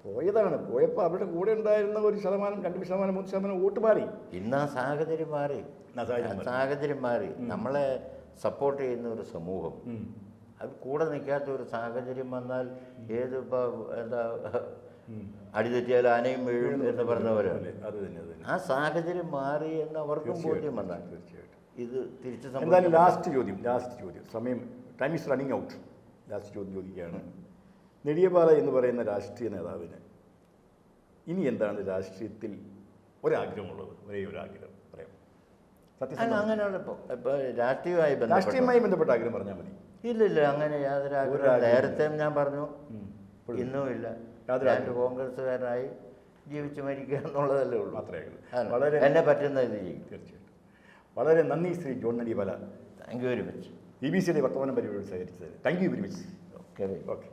പോയതാണ്. പോയപ്പോൾ അവരുടെ കൂടെ ഉണ്ടായിരുന്ന 1%, 2%, 3% വോട്ട് മാറി. ഇന്ന് ആ സാഹചര്യം മാറി. നമ്മളെ സപ്പോർട്ട് ചെയ്യുന്ന ഒരു സമൂഹം, അത് കൂടെ നിൽക്കാത്ത ഒരു സാഹചര്യം വന്നാൽ ഏത് എന്താ അടിതെറ്റിയാൽ ആനയും വീഴും എന്ന് പറഞ്ഞ പോലെ ആ സാഹചര്യം മാറി എന്ന് അവർക്കും ബോധ്യം വന്നാൽ ഇത് തിരിച്ചു എന്തായാലും ലാസ്റ്റ് ചോദ്യം സമയം time is running out. Last ചോദ്യം ചോദിക്കുകയാണ്. നെടിയപാല എന്ന് പറയുന്ന രാഷ്ട്രീയ നേതാവിന് ഇനി എന്താണ് രാഷ്ട്രീയത്തിൽ ഒരാഗ്രഹമുള്ളത്? ഒരേ ഒരു ആഗ്രഹം പറയാം. അങ്ങനെയുള്ള ഇപ്പോൾ രാഷ്ട്രീയവുമായി ബന്ധപ്പെട്ട ആഗ്രഹം പറഞ്ഞാൽ മതി. ഇല്ല, അങ്ങനെ യാതൊരു ആഗ്രഹം നേരത്തെ ഞാൻ പറഞ്ഞു, ഇന്നും ഇല്ല. കോൺഗ്രസ്സുകാരനായി ജീവിച്ചു മരിക്കുക എന്നുള്ളതല്ലേ ഉള്ളൂ. വളരെ എന്നെ പറ്റുന്ന ഇത് ചെയ്യും. തീർച്ചയായിട്ടും. വളരെ നന്ദി Shri John Nediyapala. Thank you very much. BBC വർത്തമാനം പരിപാടിയോട് സഹകരിച്ചത്. Thank you very much. Okay.